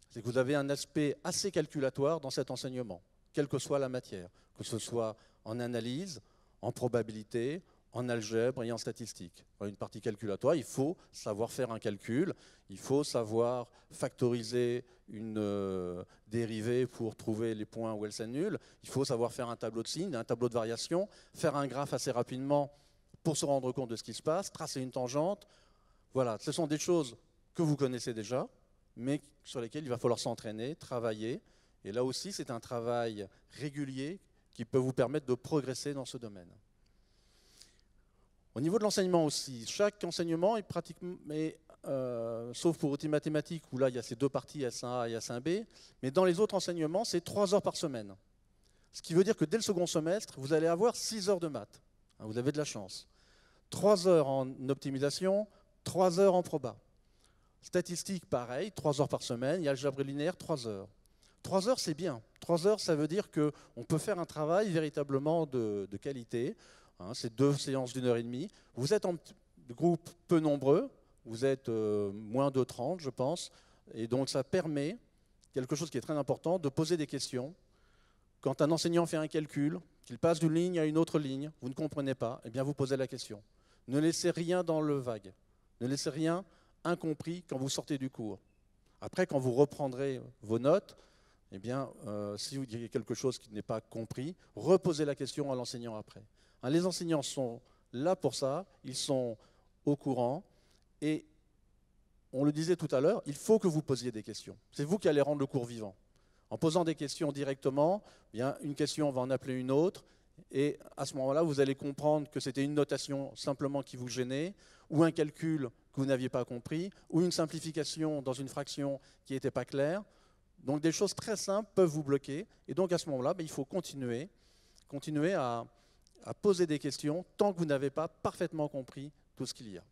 c'est que vous avez un aspect assez calculatoire dans cet enseignement, quelle que soit la matière, que ce soit en analyse, en probabilité, en algèbre et en statistique. Une partie calculatoire, il faut savoir faire un calcul, il faut savoir factoriser une dérivée pour trouver les points où elle s'annule, il faut savoir faire un tableau de signes, un tableau de variation, faire un graphe assez rapidement pour se rendre compte de ce qui se passe, tracer une tangente. Voilà, ce sont des choses que vous connaissez déjà, mais sur lesquelles il va falloir s'entraîner, travailler. Et là aussi, c'est un travail régulier qui peut vous permettre de progresser dans ce domaine. Au niveau de l'enseignement aussi, chaque enseignement est pratiquement, sauf pour outils mathématiques où là il y a ces deux parties, S1A et S1B, mais dans les autres enseignements, c'est 3 heures par semaine. Ce qui veut dire que dès le second semestre, vous allez avoir 6 heures de maths. Vous avez de la chance. 3 heures en optimisation, 3 heures en proba. Statistique, pareil, 3 heures par semaine, et algèbre linéaire, 3 heures. 3 heures, c'est bien. 3 heures, ça veut dire qu'on peut faire un travail véritablement de qualité. C'est 2 séances d'1h30. Vous êtes en groupe peu nombreux, vous êtes moins de 30, je pense, et donc ça permet, quelque chose qui est très important, de poser des questions. Quand un enseignant fait un calcul, qu'il passe d'une ligne à une autre ligne, vous ne comprenez pas, eh bien vous posez la question. Ne laissez rien dans le vague, ne laissez rien incompris quand vous sortez du cours. Après, quand vous reprendrez vos notes, eh bien, si vous diriez quelque chose qui n'est pas compris, reposez la question à l'enseignant après. Les enseignants sont là pour ça, ils sont au courant, et on le disait tout à l'heure, il faut que vous posiez des questions. C'est vous qui allez rendre le cours vivant. En posant des questions directement, eh bien, une question va en appeler une autre, et à ce moment-là, vous allez comprendre que c'était une notation simplement qui vous gênait, ou un calcul que vous n'aviez pas compris, ou une simplification dans une fraction qui n'était pas claire. Donc des choses très simples peuvent vous bloquer, et donc à ce moment-là, il faut continuer à poser des questions tant que vous n'avez pas parfaitement compris tout ce qu'il y a.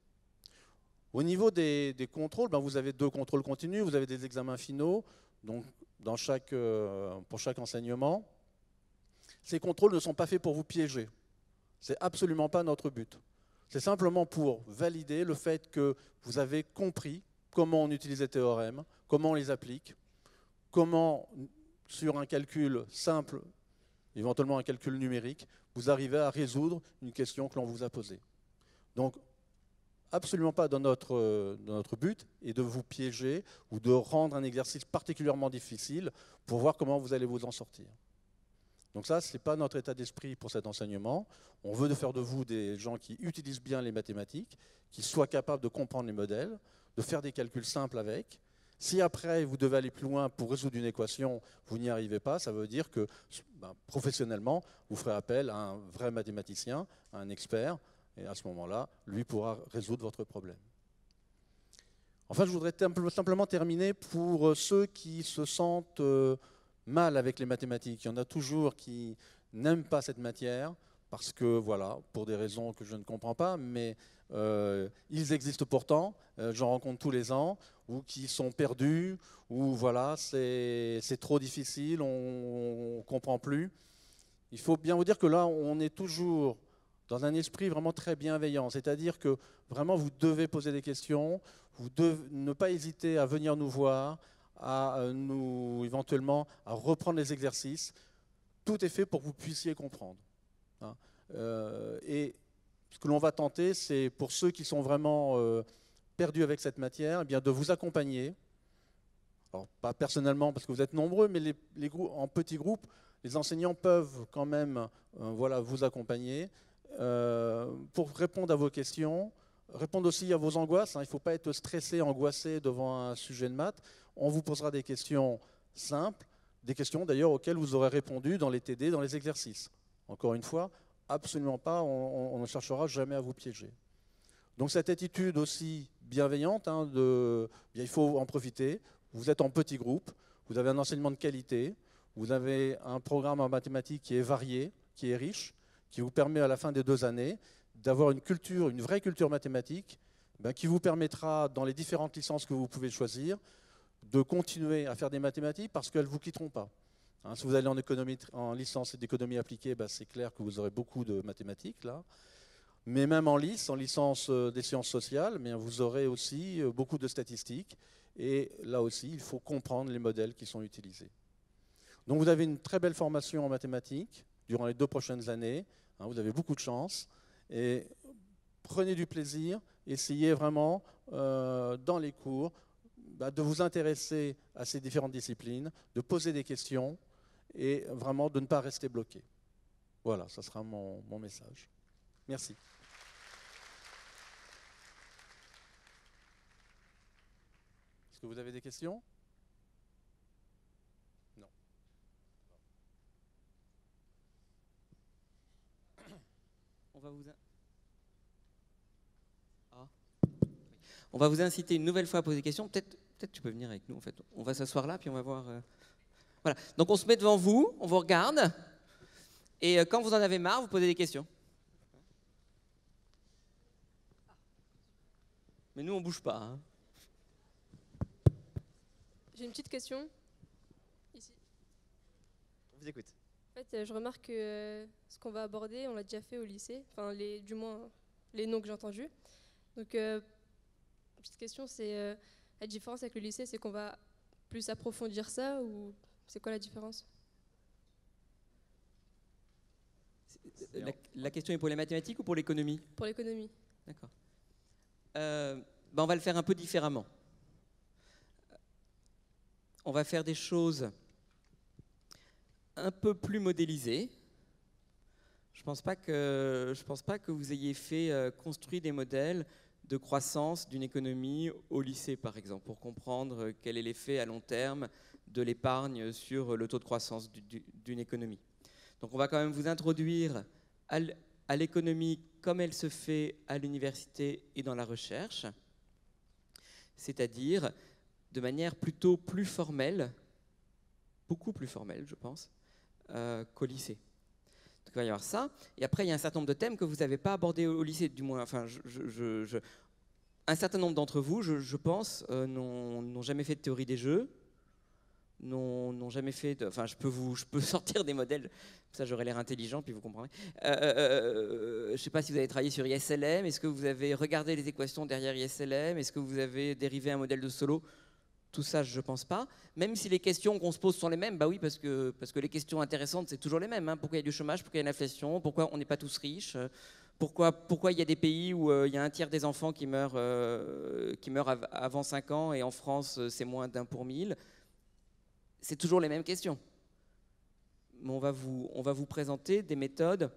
Au niveau des contrôles, vous avez 2 contrôles continus, vous avez des examens finaux, donc pour chaque enseignement. Ces contrôles ne sont pas faits pour vous piéger. Ce n'est absolument pas notre but. C'est simplement pour valider le fait que vous avez compris comment on utilise les théorèmes, comment on les applique, comment, sur un calcul simple, éventuellement un calcul numérique, vous arrivez à résoudre une question que l'on vous a posée. Donc, absolument pas dans notre but est de vous piéger ou de rendre un exercice particulièrement difficile pour voir comment vous allez vous en sortir. Donc ça, ce n'est pas notre état d'esprit pour cet enseignement. On veut faire de vous des gens qui utilisent bien les mathématiques, qui soient capables de comprendre les modèles, de faire des calculs simples avec. Si après, vous devez aller plus loin pour résoudre une équation, vous n'y arrivez pas, ça veut dire que professionnellement, vous ferez appel à un vrai mathématicien, à un expert, et à ce moment-là, lui pourra résoudre votre problème. Enfin, je voudrais simplement terminer pour ceux qui se sentent mal avec les mathématiques. Il y en a toujours qui n'aiment pas cette matière parce que, voilà, pour des raisons que je ne comprends pas, mais ils existent pourtant, j'en rencontre tous les ans, ou qui sont perdus, ou voilà, c'est trop difficile, on ne comprend plus. Il faut bien vous dire que là, on est toujours dans un esprit vraiment très bienveillant, c'est-à-dire que vraiment vous devez poser des questions, vous devez ne pas hésiter à venir nous voir, à nous éventuellement à reprendre les exercices. Tout est fait pour que vous puissiez comprendre. Hein. Et ce que l'on va tenter, c'est pour ceux qui sont vraiment perdus avec cette matière, eh bien, de vous accompagner. Alors, pas personnellement parce que vous êtes nombreux, mais en petits groupes, les enseignants peuvent quand même voilà, vous accompagner pour répondre à vos questions, répondre aussi à vos angoisses. Hein. Il ne faut pas être stressé, angoissé devant un sujet de maths. On vous posera des questions simples, des questions d'ailleurs auxquelles vous aurez répondu dans les TD, dans les exercices. Encore une fois, absolument pas, on ne cherchera jamais à vous piéger. Donc cette attitude aussi bienveillante, hein, il faut en profiter. Vous êtes en petit groupe, vous avez un enseignement de qualité, vous avez un programme en mathématiques qui est varié, qui est riche, qui vous permet à la fin des 2 années d'avoir une vraie culture mathématique, qui vous permettra, dans les différentes licences que vous pouvez choisir, de continuer à faire des mathématiques parce qu'elles ne vous quitteront pas. Hein, si vous allez en licence d'économie appliquée, c'est clair que vous aurez beaucoup de mathématiques là. Mais même en licence des sciences sociales, vous aurez aussi beaucoup de statistiques. Et là aussi, il faut comprendre les modèles qui sont utilisés. Donc vous avez une très belle formation en mathématiques durant les 2 prochaines années. Hein, vous avez beaucoup de chance. Et prenez du plaisir, essayez vraiment dans les cours de vous intéresser à ces différentes disciplines, de poser des questions et vraiment de ne pas rester bloqué. Voilà, ça sera mon message. Merci. Est-ce que vous avez des questions? Non. On va vous inciter une nouvelle fois à poser des questions. Peut-être tu peux venir avec nous en fait. On va s'asseoir là puis on va voir. Voilà. Donc on se met devant vous, on vous regarde et quand vous en avez marre, vous posez des questions. Mais nous on bouge pas. Hein. J'ai une petite question. Ici. On vous écoute. En fait, je remarque que ce qu'on va aborder, on l'a déjà fait au lycée. Enfin, du moins les noms que j'ai entendus. Donc, petite question, c'est la différence avec le lycée, c'est qu'on va plus approfondir ça ou c'est quoi la différence? La question est pour les mathématiques ou pour l'économie? Pour l'économie. D'accord. On va le faire un peu différemment. On va faire des choses un peu plus modélisées. Je pense pas que vous ayez fait construire des modèles de croissance d'une économie au lycée, par exemple, pour comprendre quel est l'effet à long terme de l'épargne sur le taux de croissance d'une économie. Donc on va quand même vous introduire à l'économie comme elle se fait à l'université et dans la recherche, c'est-à-dire de manière plutôt plus formelle, beaucoup plus formelle, je pense, qu'au lycée. Donc il va y avoir ça. Et après, il y a un certain nombre de thèmes que vous n'avez pas abordés au lycée, du moins. Enfin, un certain nombre d'entre vous, je pense, n'ont jamais fait de théorie des jeux, n'ont jamais fait de... Enfin, je peux sortir des modèles, ça j'aurais l'air intelligent, puis vous comprendrez. Je ne sais pas si vous avez travaillé sur ISLM, est-ce que vous avez regardé les équations derrière ISLM, est-ce que vous avez dérivé un modèle de Solow? Tout ça, je ne pense pas. Même si les questions qu'on se pose sont les mêmes, bah oui, parce que les questions intéressantes, c'est toujours les mêmes. Hein. Pourquoi il y a du chômage? Pourquoi il y a une inflation? Pourquoi on n'est pas tous riches? Pourquoi il y a des pays où il y a un tiers des enfants qui meurent avant 5 ans et en France, c'est moins d'1 pour 1000? C'est toujours les mêmes questions. mais on va vous présenter des méthodes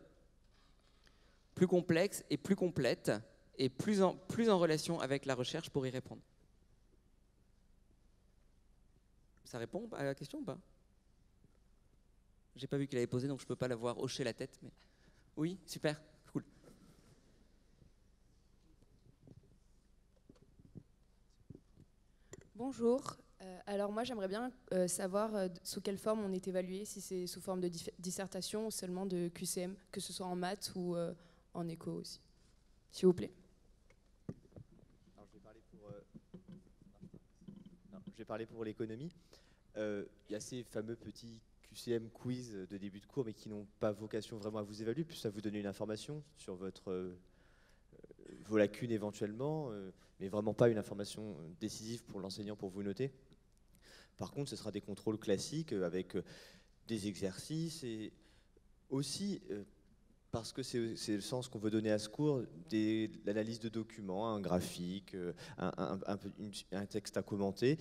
plus complexes et plus complètes et plus en relation avec la recherche pour y répondre. Ça répond à la question ou pas? J'ai pas vu qu'il avait posé, donc je peux pas la voir hocher la tête. Mais... Oui, super, cool. Bonjour. Alors moi j'aimerais bien savoir sous quelle forme on est évalué, si c'est sous forme de dissertation ou seulement de QCM, que ce soit en maths ou en éco aussi, s'il vous plaît. Alors, je vais parler pour l'économie. Il y a ces fameux petits QCM quiz de début de cours, mais qui n'ont pas vocation vraiment à vous évaluer, puis à vous donner une information sur vos lacunes éventuellement, mais vraiment pas une information décisive pour l'enseignant pour vous noter. Par contre, ce sera des contrôles classiques avec des exercices et aussi, parce que c'est le sens qu'on veut donner à ce cours, l'analyse de documents, un graphique, un texte à commenter,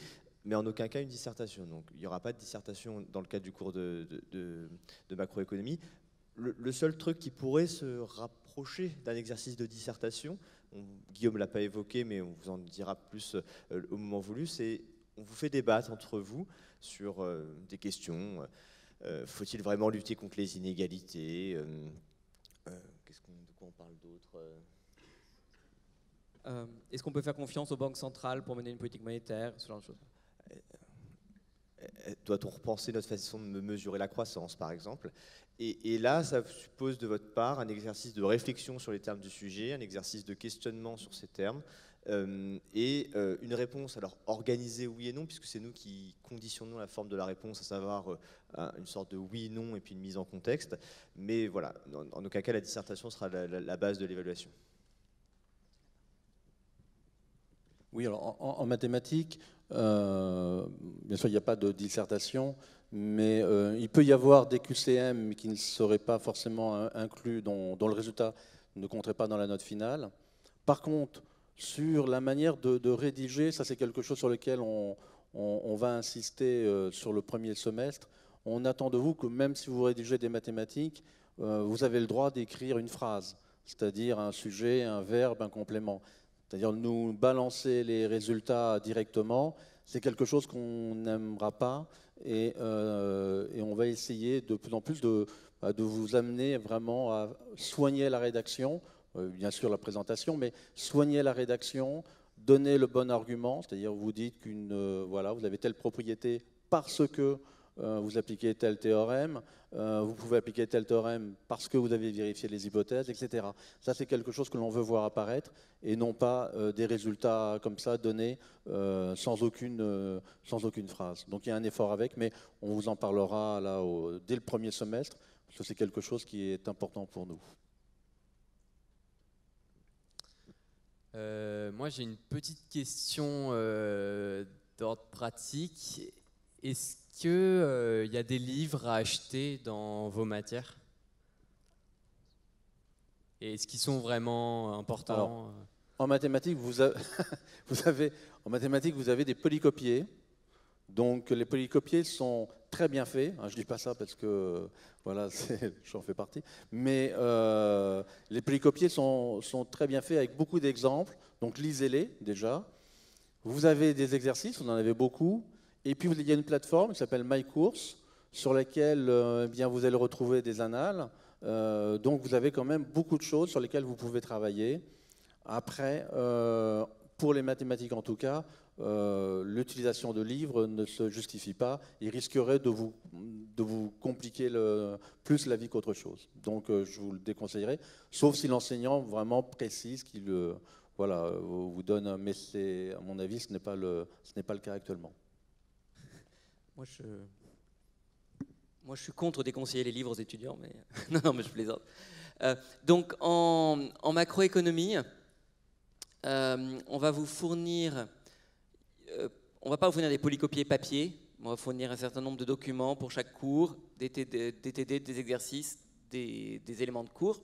mais en aucun cas une dissertation. Donc il n'y aura pas de dissertation dans le cadre du cours de macroéconomie. Le seul truc qui pourrait se rapprocher d'un exercice de dissertation, Guillaume ne l'a pas évoqué, mais on vous en dira plus au moment voulu, c'est on vous fait débattre entre vous sur des questions. Faut-il vraiment lutter contre les inégalités? De quoi on parle d'autre? Est-ce qu'on peut faire confiance aux banques centrales pour mener une politique monétaire, ce genre de choses? Doit-on repenser notre façon de mesurer la croissance, par exemple? Et là, ça suppose de votre part un exercice de réflexion sur les termes du sujet, un exercice de questionnement sur ces termes, et une réponse, alors organisée oui et non, puisque c'est nous qui conditionnons la forme de la réponse, à savoir une sorte de oui-non et puis une mise en contexte. Mais voilà, en aucun cas, la dissertation sera la base de l'évaluation. Oui, alors en mathématiques, bien sûr, il n'y a pas de dissertation, mais il peut y avoir des QCM qui ne seraient pas forcément inclus, dont le résultat ne compterait pas dans la note finale. Par contre, sur la manière de rédiger, ça c'est quelque chose sur lequel on va insister sur le premier semestre. On attend de vous que même si vous rédigez des mathématiques, vous avez le droit d'écrire une phrase, c'est-à-dire un sujet, un verbe, un complément. C'est-à-dire nous balancer les résultats directement, c'est quelque chose qu'on n'aimera pas et on va essayer de plus en plus de vous amener vraiment à soigner la rédaction, bien sûr la présentation, mais soigner la rédaction, donner le bon argument, c'est-à-dire vous dites voilà, vous avez telle propriété parce que vous appliquez tel théorème, vous pouvez appliquer tel théorème parce que vous avez vérifié les hypothèses, etc. Ça, c'est quelque chose que l'on veut voir apparaître et non pas des résultats comme ça donnés sans aucune phrase. Donc il y a un effort avec, mais on vous en parlera là, dès le premier semestre, parce que c'est quelque chose qui est important pour nous. Moi, j'ai une petite question d'ordre pratique. Est-ce qu'il y a des livres à acheter dans vos matières? Et est-ce qu'ils sont vraiment importants? Alors, en mathématiques, vous avez des polycopiés. Donc les polycopiés sont très bien faits. Je ne dis pas ça parce que voilà, j'en fais partie. Mais les polycopiés sont très bien faits avec beaucoup d'exemples. Donc lisez-les déjà. Vous avez des exercices, vous en avez beaucoup. Et puis, il y a une plateforme qui s'appelle MyCourse, sur laquelle bien, vous allez retrouver des annales. Donc, vous avez quand même beaucoup de choses sur lesquelles vous pouvez travailler. Après, pour les mathématiques en tout cas, l'utilisation de livres ne se justifie pas. Il risquerait de vous compliquer plus la vie qu'autre chose. Donc, je vous le déconseillerais, sauf si l'enseignant vraiment précise qu'il vous donne. Mais à mon avis, ce n'est pas le cas actuellement. Moi, je suis contre déconseiller les livres aux étudiants, mais non, mais je plaisante. Donc, en macroéconomie, on va vous fournir, on va pas vous fournir des polycopiés papier, on va fournir un certain nombre de documents pour chaque cours, des TD, des exercices, des éléments de cours.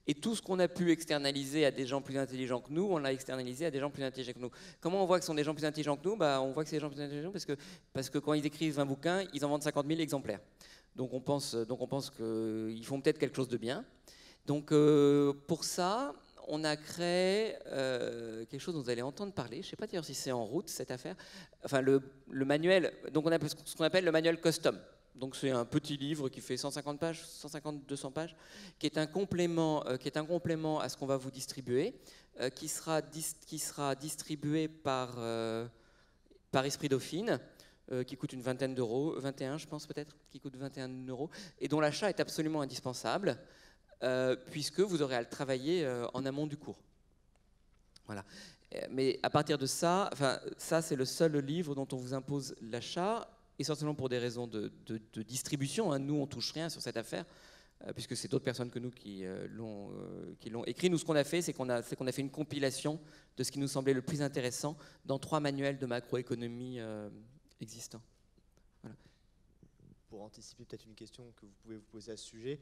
Et tout ce qu'on a pu externaliser à des gens plus intelligents que nous, on l'a externalisé à des gens plus intelligents que nous. Comment on voit que ce sont des gens plus intelligents que nous? On voit que c'est des gens plus intelligents parce que quand ils écrivent un bouquin, ils en vendent 50 000 exemplaires. Donc on pense qu'ils font peut-être quelque chose de bien. Donc pour ça, on a créé quelque chose dont vous allez entendre parler. Je ne sais pas d'ailleurs si c'est en route cette affaire. Enfin le manuel, donc on a ce qu'on appelle le manuel custom. Donc c'est un petit livre qui fait 150 pages, 150-200 pages, qui est un complément à ce qu'on va vous distribuer, qui sera distribué par Esprit Dauphine, qui coûte une vingtaine d'euros, 21 je pense peut-être, qui coûte 21 €, et dont l'achat est absolument indispensable, puisque vous aurez à le travailler en amont du cours. Voilà. Mais à partir de ça, ça c'est le seul livre dont on vous impose l'achat, essentiellement pour des raisons de distribution. Nous, on ne touche rien sur cette affaire, puisque c'est d'autres personnes que nous qui l'ont écrit. Nous, ce qu'on a fait, c'est qu'on a fait une compilation de ce qui nous semblait le plus intéressant dans 3 manuels de macroéconomie existants. Voilà. Pour anticiper peut-être une question que vous pouvez vous poser à ce sujet,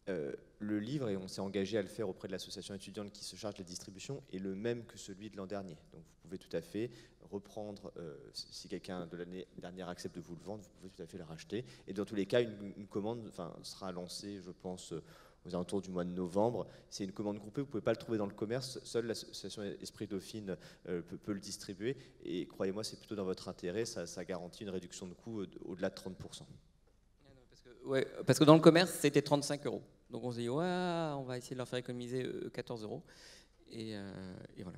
le livre, et on s'est engagé à le faire auprès de l'association étudiante qui se charge de la distribution, est le même que celui de l'an dernier. Donc vous pouvez tout à fait reprendre, si quelqu'un de l'année dernière accepte de vous le vendre, vous pouvez tout à fait le racheter. Et dans tous les cas, une commande sera lancée, je pense, aux alentours du mois de novembre. C'est une commande groupée, vous ne pouvez pas le trouver dans le commerce, seule l'association Esprit Dauphine peut le distribuer. Et croyez-moi, c'est plutôt dans votre intérêt, ça garantit une réduction de coût au-delà de 30%. Ouais, parce que dans le commerce, c'était 35 €. Donc on s'est dit, ouais, on va essayer de leur faire économiser 14 €. Et voilà.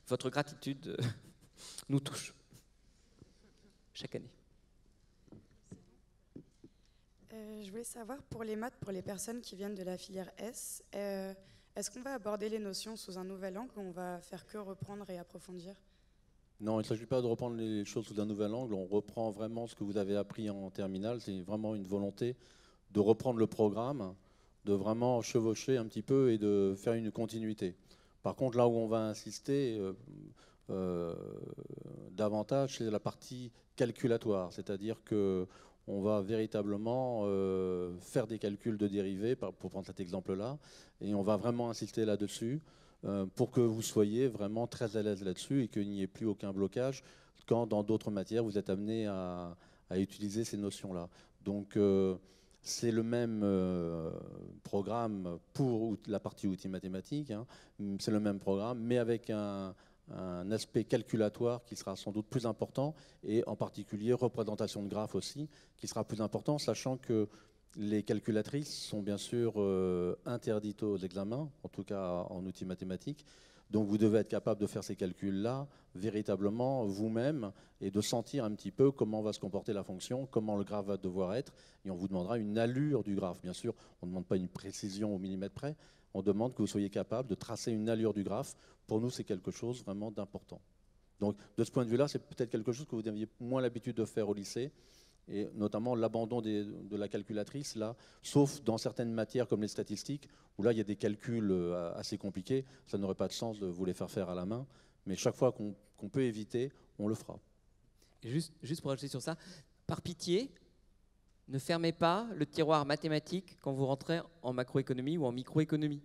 Votre gratitude nous touche chaque année. Je voulais savoir, pour les maths, pour les personnes qui viennent de la filière S, est-ce qu'on va aborder les notions sous un nouvel angle ou on va faire que reprendre et approfondir ? Non, il ne s'agit pas de reprendre les choses sous un nouvel angle. On reprend vraiment ce que vous avez appris en terminale. C'est vraiment une volonté de reprendre le programme, de vraiment chevaucher un petit peu et de faire une continuité. Par contre, là où on va insister davantage, c'est la partie calculatoire. C'est-à-dire qu'on va véritablement faire des calculs de dérivés, pour prendre cet exemple-là, et on va vraiment insister là-dessus, pour que vous soyez vraiment très à l'aise là-dessus et qu'il n'y ait plus aucun blocage quand dans d'autres matières vous êtes amené à utiliser ces notions-là. Donc c'est le même programme pour la partie outils mathématiques, c'est le même programme, mais avec un aspect calculatoire qui sera sans doute plus important, et en particulier représentation de graphes aussi, qui sera plus important, sachant que les calculatrices sont bien sûr interdites aux examens, en tout cas en outils mathématiques. Donc vous devez être capable de faire ces calculs-là véritablement vous-même et de sentir un petit peu comment va se comporter la fonction, comment le graphe va devoir être. Et on vous demandera une allure du graphe. Bien sûr, on ne demande pas une précision au millimètre près. On demande que vous soyez capable de tracer une allure du graphe. Pour nous, c'est quelque chose vraiment d'important. Donc de ce point de vue-là, c'est peut-être quelque chose que vous aviez moins l'habitude de faire au lycée. Et notamment l'abandon de la calculatrice, là, sauf dans certaines matières comme les statistiques, où là, il y a des calculs assez compliqués. Ça n'aurait pas de sens de vous les faire à la main. Mais chaque fois qu'on peut éviter, on le fera. Et juste pour ajouter sur ça, par pitié, ne fermez pas le tiroir mathématique quand vous rentrez en macroéconomie ou en microéconomie.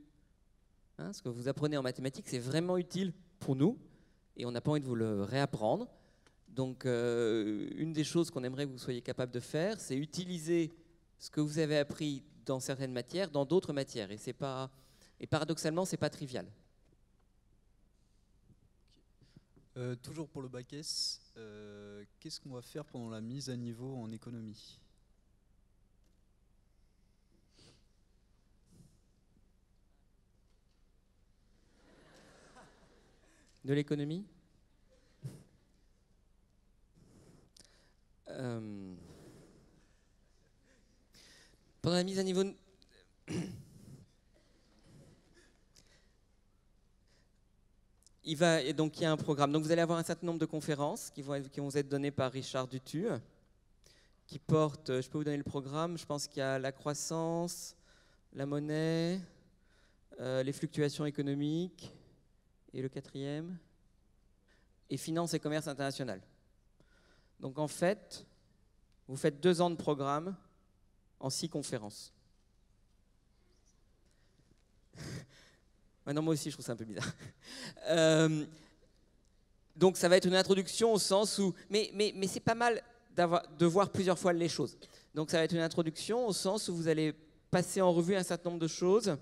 Ce que vous apprenez en mathématiques, c'est vraiment utile pour nous, et on n'a pas envie de vous le réapprendre. Donc, une des choses qu'on aimerait que vous soyez capable de faire, c'est utiliser ce que vous avez appris dans certaines matières, dans d'autres matières. Et paradoxalement, ce n'est pas trivial. Toujours pour le bac S, qu'est-ce qu'on va faire pendant la mise à niveau en économie ? De l'économie ? Pendant la mise à niveau, il y a un programme. Donc vous allez avoir un certain nombre de conférences qui vont vous être données par Richard Dutu, qui portent, je peux vous donner le programme, je pense qu'il y a la croissance, la monnaie, les fluctuations économiques, et le 4e, et finance et commerce international. Donc en fait, vous faites 2 ans de programme en 6 conférences. Non, moi aussi, je trouve ça un peu bizarre. Donc ça va être une introduction au sens où... Mais c'est pas mal de voir plusieurs fois les choses. Donc ça va être une introduction au sens où vous allez passer en revue un certain nombre de choses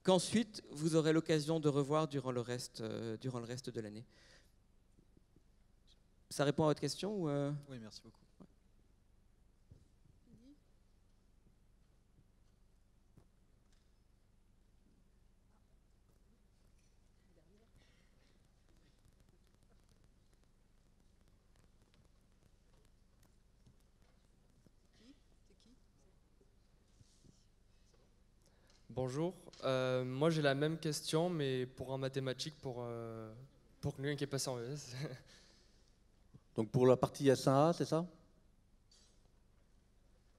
qu'ensuite vous aurez l'occasion de revoir durant le reste de l'année. Ça répond à votre question ou Oui, merci beaucoup. Bonjour, moi j'ai la même question mais pour en mathématiques pour quelqu'un qui est passé en ES. Donc pour la partie S1A, c'est ça?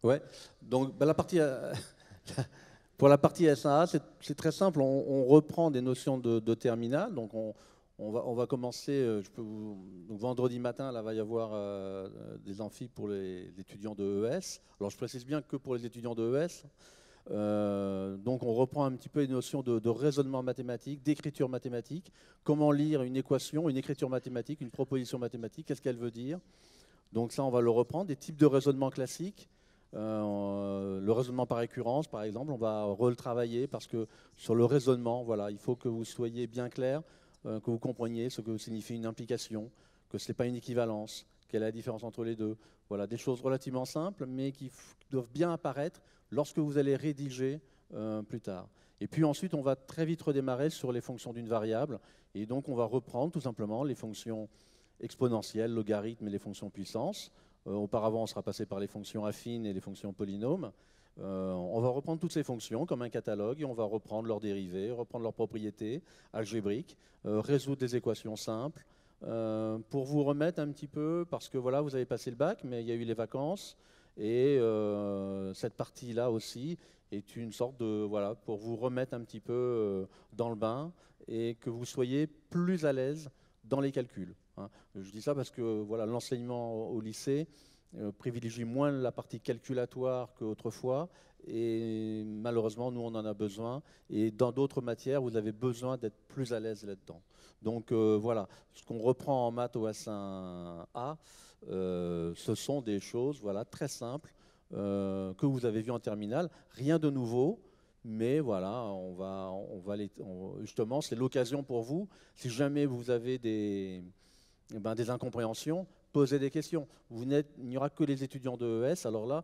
Ouais. Donc la partie, pour la partie S1A, c'est très simple. On reprend des notions de terminal. Donc on va commencer. Donc vendredi matin, là va y avoir des amphis pour les étudiants de ES. Alors je précise bien que pour les étudiants de ES. Donc on reprend un petit peu les notions de raisonnement mathématique, d'écriture mathématique, comment lire une équation, une écriture mathématique, une proposition mathématique, qu'est-ce qu'elle veut dire. Donc ça on va le reprendre, des types de raisonnement classiques, le raisonnement par récurrence par exemple, on va retravailler parce que sur le raisonnement, voilà, il faut que vous soyez bien clair, que vous compreniez ce que signifie une implication, que ce n'est pas une équivalence, quelle est la différence entre les deux. Voilà, des choses relativement simples mais qui doivent bien apparaître lorsque vous allez rédiger plus tard. Et puis ensuite, on va très vite redémarrer sur les fonctions d'une variable. Et donc, on va reprendre tout simplement les fonctions exponentielles, logarithmes et les fonctions puissance. Auparavant, on sera passé par les fonctions affines et les fonctions polynômes. On va reprendre toutes ces fonctions comme un catalogue et on va reprendre leurs dérivés, reprendre leurs propriétés algébriques, résoudre des équations simples. Pour vous remettre un petit peu, parce que voilà, vous avez passé le bac, mais il y a eu les vacances. Et cette partie-là aussi est une sorte de, voilà, pour vous remettre un petit peu dans le bain et que vous soyez plus à l'aise dans les calculs. Hein. Je dis ça parce que voilà, l'enseignement au lycée privilégie moins la partie calculatoire qu'autrefois. Et malheureusement, nous, on en a besoin. Et dans d'autres matières, vous avez besoin d'être plus à l'aise là-dedans. Donc voilà, ce qu'on reprend en maths au S1A, ce sont des choses voilà, très simples que vous avez vues en terminale. Rien de nouveau, mais voilà, justement, c'est l'occasion pour vous, si jamais vous avez des incompréhensions, posez des questions. Il n'y aura que les étudiants de ES, alors là,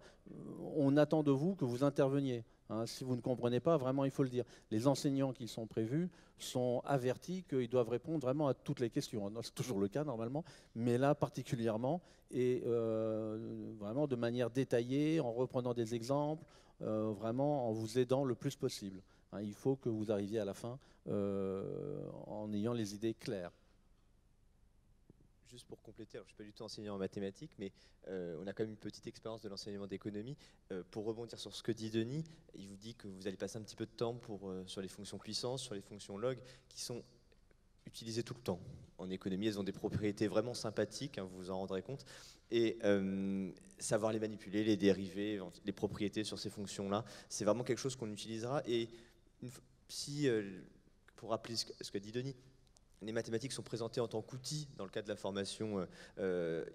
on attend de vous que vous interveniez. Hein, si vous ne comprenez pas, vraiment, il faut le dire. Les enseignants qui sont prévus sont avertis qu'ils doivent répondre vraiment à toutes les questions. C'est toujours le cas normalement, mais là particulièrement, et vraiment de manière détaillée, en reprenant des exemples, vraiment en vous aidant le plus possible. Hein, il faut que vous arriviez à la fin en ayant les idées claires. Juste pour compléter, alors je ne suis pas du tout enseignant en mathématiques, mais on a quand même une petite expérience de l'enseignement d'économie. Pour rebondir sur ce que dit Denis, il vous dit que vous allez passer un petit peu de temps sur les fonctions puissance, sur les fonctions log, qui sont utilisées tout le temps. En économie, elles ont des propriétés vraiment sympathiques, hein, vous vous en rendrez compte. Et savoir les manipuler, les dériver, les propriétés sur ces fonctions-là, c'est vraiment quelque chose qu'on utilisera. Et pour rappeler ce qu'a dit Denis, les mathématiques sont présentées en tant qu'outil dans le cadre de la formation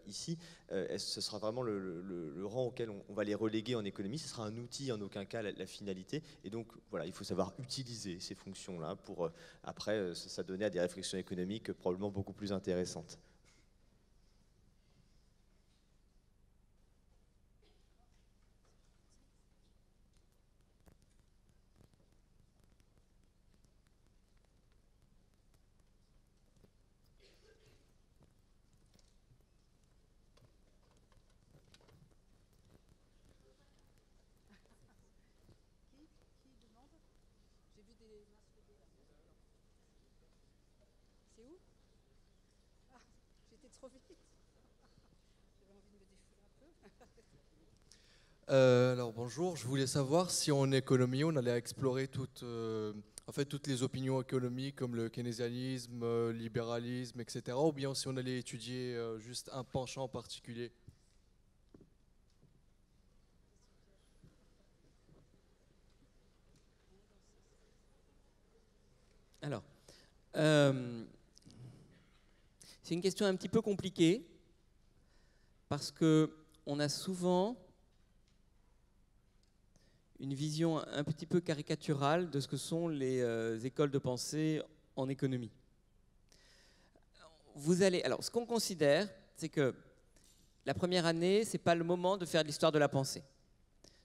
ici. Ce sera vraiment le rang auquel on va les reléguer en économie. Ce sera un outil, en aucun cas la finalité. Et donc, voilà, il faut savoir utiliser ces fonctions-là pour, après, ça donner à des réflexions économiques probablement beaucoup plus intéressantes. C'est où? Ah, j'étais trop vite. J'avais envie de me défouler un peu. Alors bonjour, je voulais savoir si en économie on allait explorer toutes les opinions économiques comme le keynésianisme, le libéralisme, etc. Ou bien si on allait étudier juste un penchant particulier. Alors, c'est une question un petit peu compliquée parce qu'on a souvent une vision un petit peu caricaturale de ce que sont les écoles de pensée en économie. Alors, ce qu'on considère, c'est que la première année, ce n'est pas le moment de faire de l'histoire de la pensée.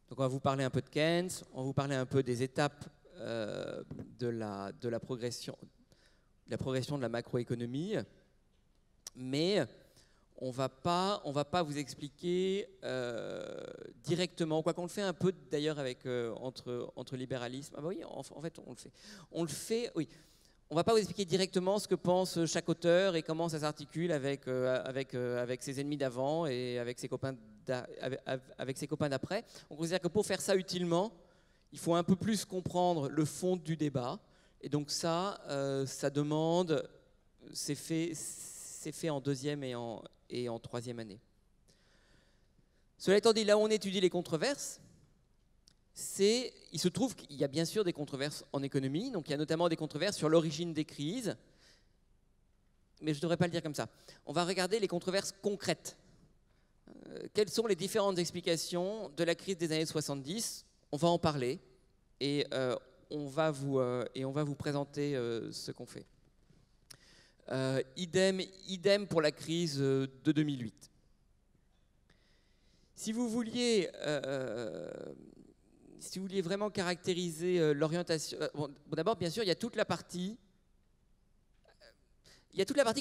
Donc on va vous parler un peu de Keynes, on va vous parler un peu des étapes de la progression de la macroéconomie, mais on va pas vous expliquer directement, quoi qu'on le fait un peu d'ailleurs avec entre libéralisme. Ah bah oui, en fait on le fait. On le fait, oui. On va pas vous expliquer directement ce que pense chaque auteur et comment ça s'articule avec ses ennemis d'avant et avec ses copains d'après. On considère que pour faire ça utilement, il faut un peu plus comprendre le fond du débat. Et donc ça demande, c'est fait en deuxième et en troisième année. Cela étant dit, là où on étudie les controverses, il se trouve qu'il y a bien sûr des controverses en économie, donc il y a notamment des controverses sur l'origine des crises, mais je ne devrais pas le dire comme ça. On va regarder les controverses concrètes. Quelles sont les différentes explications de la crise des années 70 ? On va en parler et on va vous présenter ce qu'on fait. Idem pour la crise de 2008. Si vous vouliez vraiment caractériser l'orientation, bon, d'abord, bien sûr, il y a toute la partie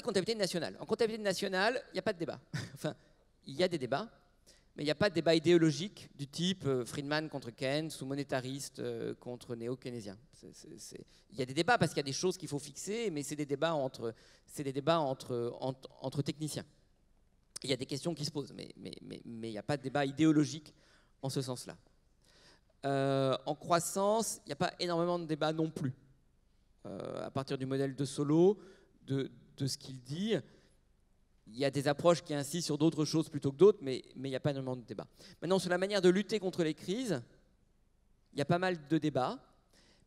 comptabilité nationale. En comptabilité nationale, il n'y a pas de débat. Enfin, il y a des débats, mais il n'y a pas de débat idéologique du type Friedman contre Keynes ou monétariste contre néo-keynésien. Il y a des débats parce qu'il y a des choses qu'il faut fixer, mais c'est des débats entre techniciens. Il y a des questions qui se posent, mais il n'y a pas de débat idéologique en ce sens-là. En croissance, il n'y a pas énormément de débats non plus. À partir du modèle de Solow, de ce qu'il dit, il y a des approches qui insistent sur d'autres choses plutôt que d'autres, mais il n'y a pas énormément de débats. Maintenant, sur la manière de lutter contre les crises, il y a pas mal de débats,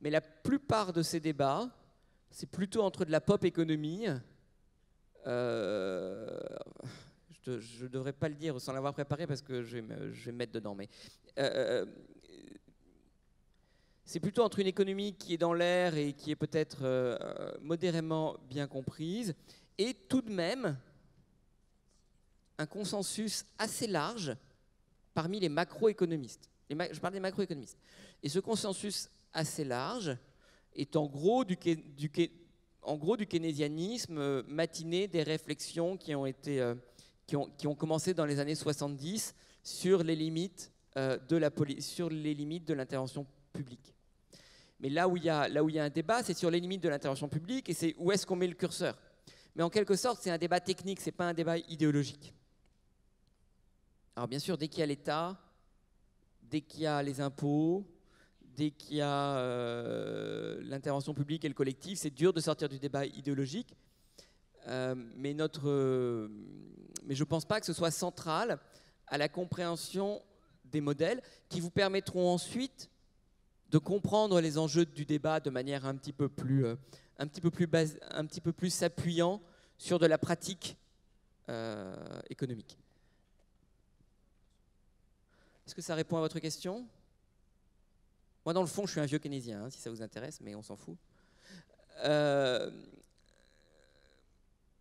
mais la plupart de ces débats, c'est plutôt entre de la pop économie. Je ne devrais pas le dire sans l'avoir préparé parce que je vais me mettre dedans, mais c'est plutôt entre une économie qui est dans l'air et qui est peut-être modérément bien comprise, et tout de même un consensus assez large parmi les macroéconomistes. Je parle des macroéconomistes. Et ce consensus assez large est en gros du keynésianisme matiné des réflexions qui ont commencé dans les années 70 sur les limites de l'intervention publique. Mais là où il y a un débat, c'est sur les limites de l'intervention publique et c'est où est-ce qu'on met le curseur. Mais en quelque sorte, c'est un débat technique, c'est pas un débat idéologique. Alors bien sûr, dès qu'il y a l'État, dès qu'il y a les impôts, dès qu'il y a l'intervention publique et le collectif, c'est dur de sortir du débat idéologique. Mais je ne pense pas que ce soit central à la compréhension des modèles qui vous permettront ensuite de comprendre les enjeux du débat de manière un petit peu plus s'appuyant sur de la pratique économique. Est-ce que ça répond à votre question ? Moi, dans le fond, je suis un vieux keynésien, hein, si ça vous intéresse, mais on s'en fout.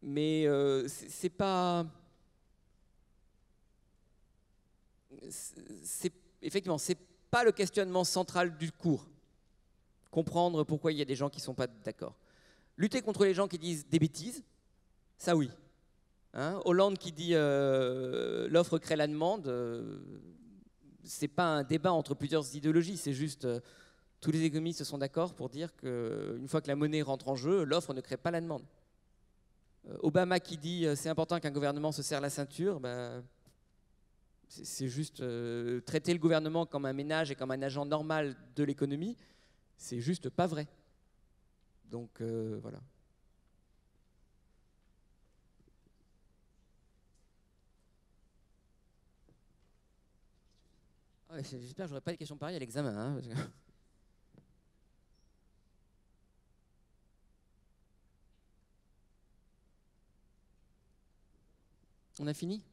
Mais c'est pas... Effectivement, c'est pas le questionnement central du cours. Comprendre pourquoi il y a des gens qui ne sont pas d'accord. Lutter contre les gens qui disent des bêtises, ça oui. Hein, Hollande qui dit l'offre crée la demande, c'est pas un débat entre plusieurs idéologies, c'est juste tous les économistes se sont d'accord pour dire qu'une fois que la monnaie rentre en jeu, l'offre ne crée pas la demande. Obama qui dit c'est important qu'un gouvernement se serre la ceinture, c'est juste traiter le gouvernement comme un ménage et comme un agent normal de l'économie, c'est juste pas vrai. Donc voilà. Ouais, j'espère que j'aurai pas des questions pareilles à l'examen. Hein, parce que... On a fini ?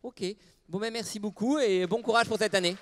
Ok. Bon, ben merci beaucoup et bon courage pour cette année.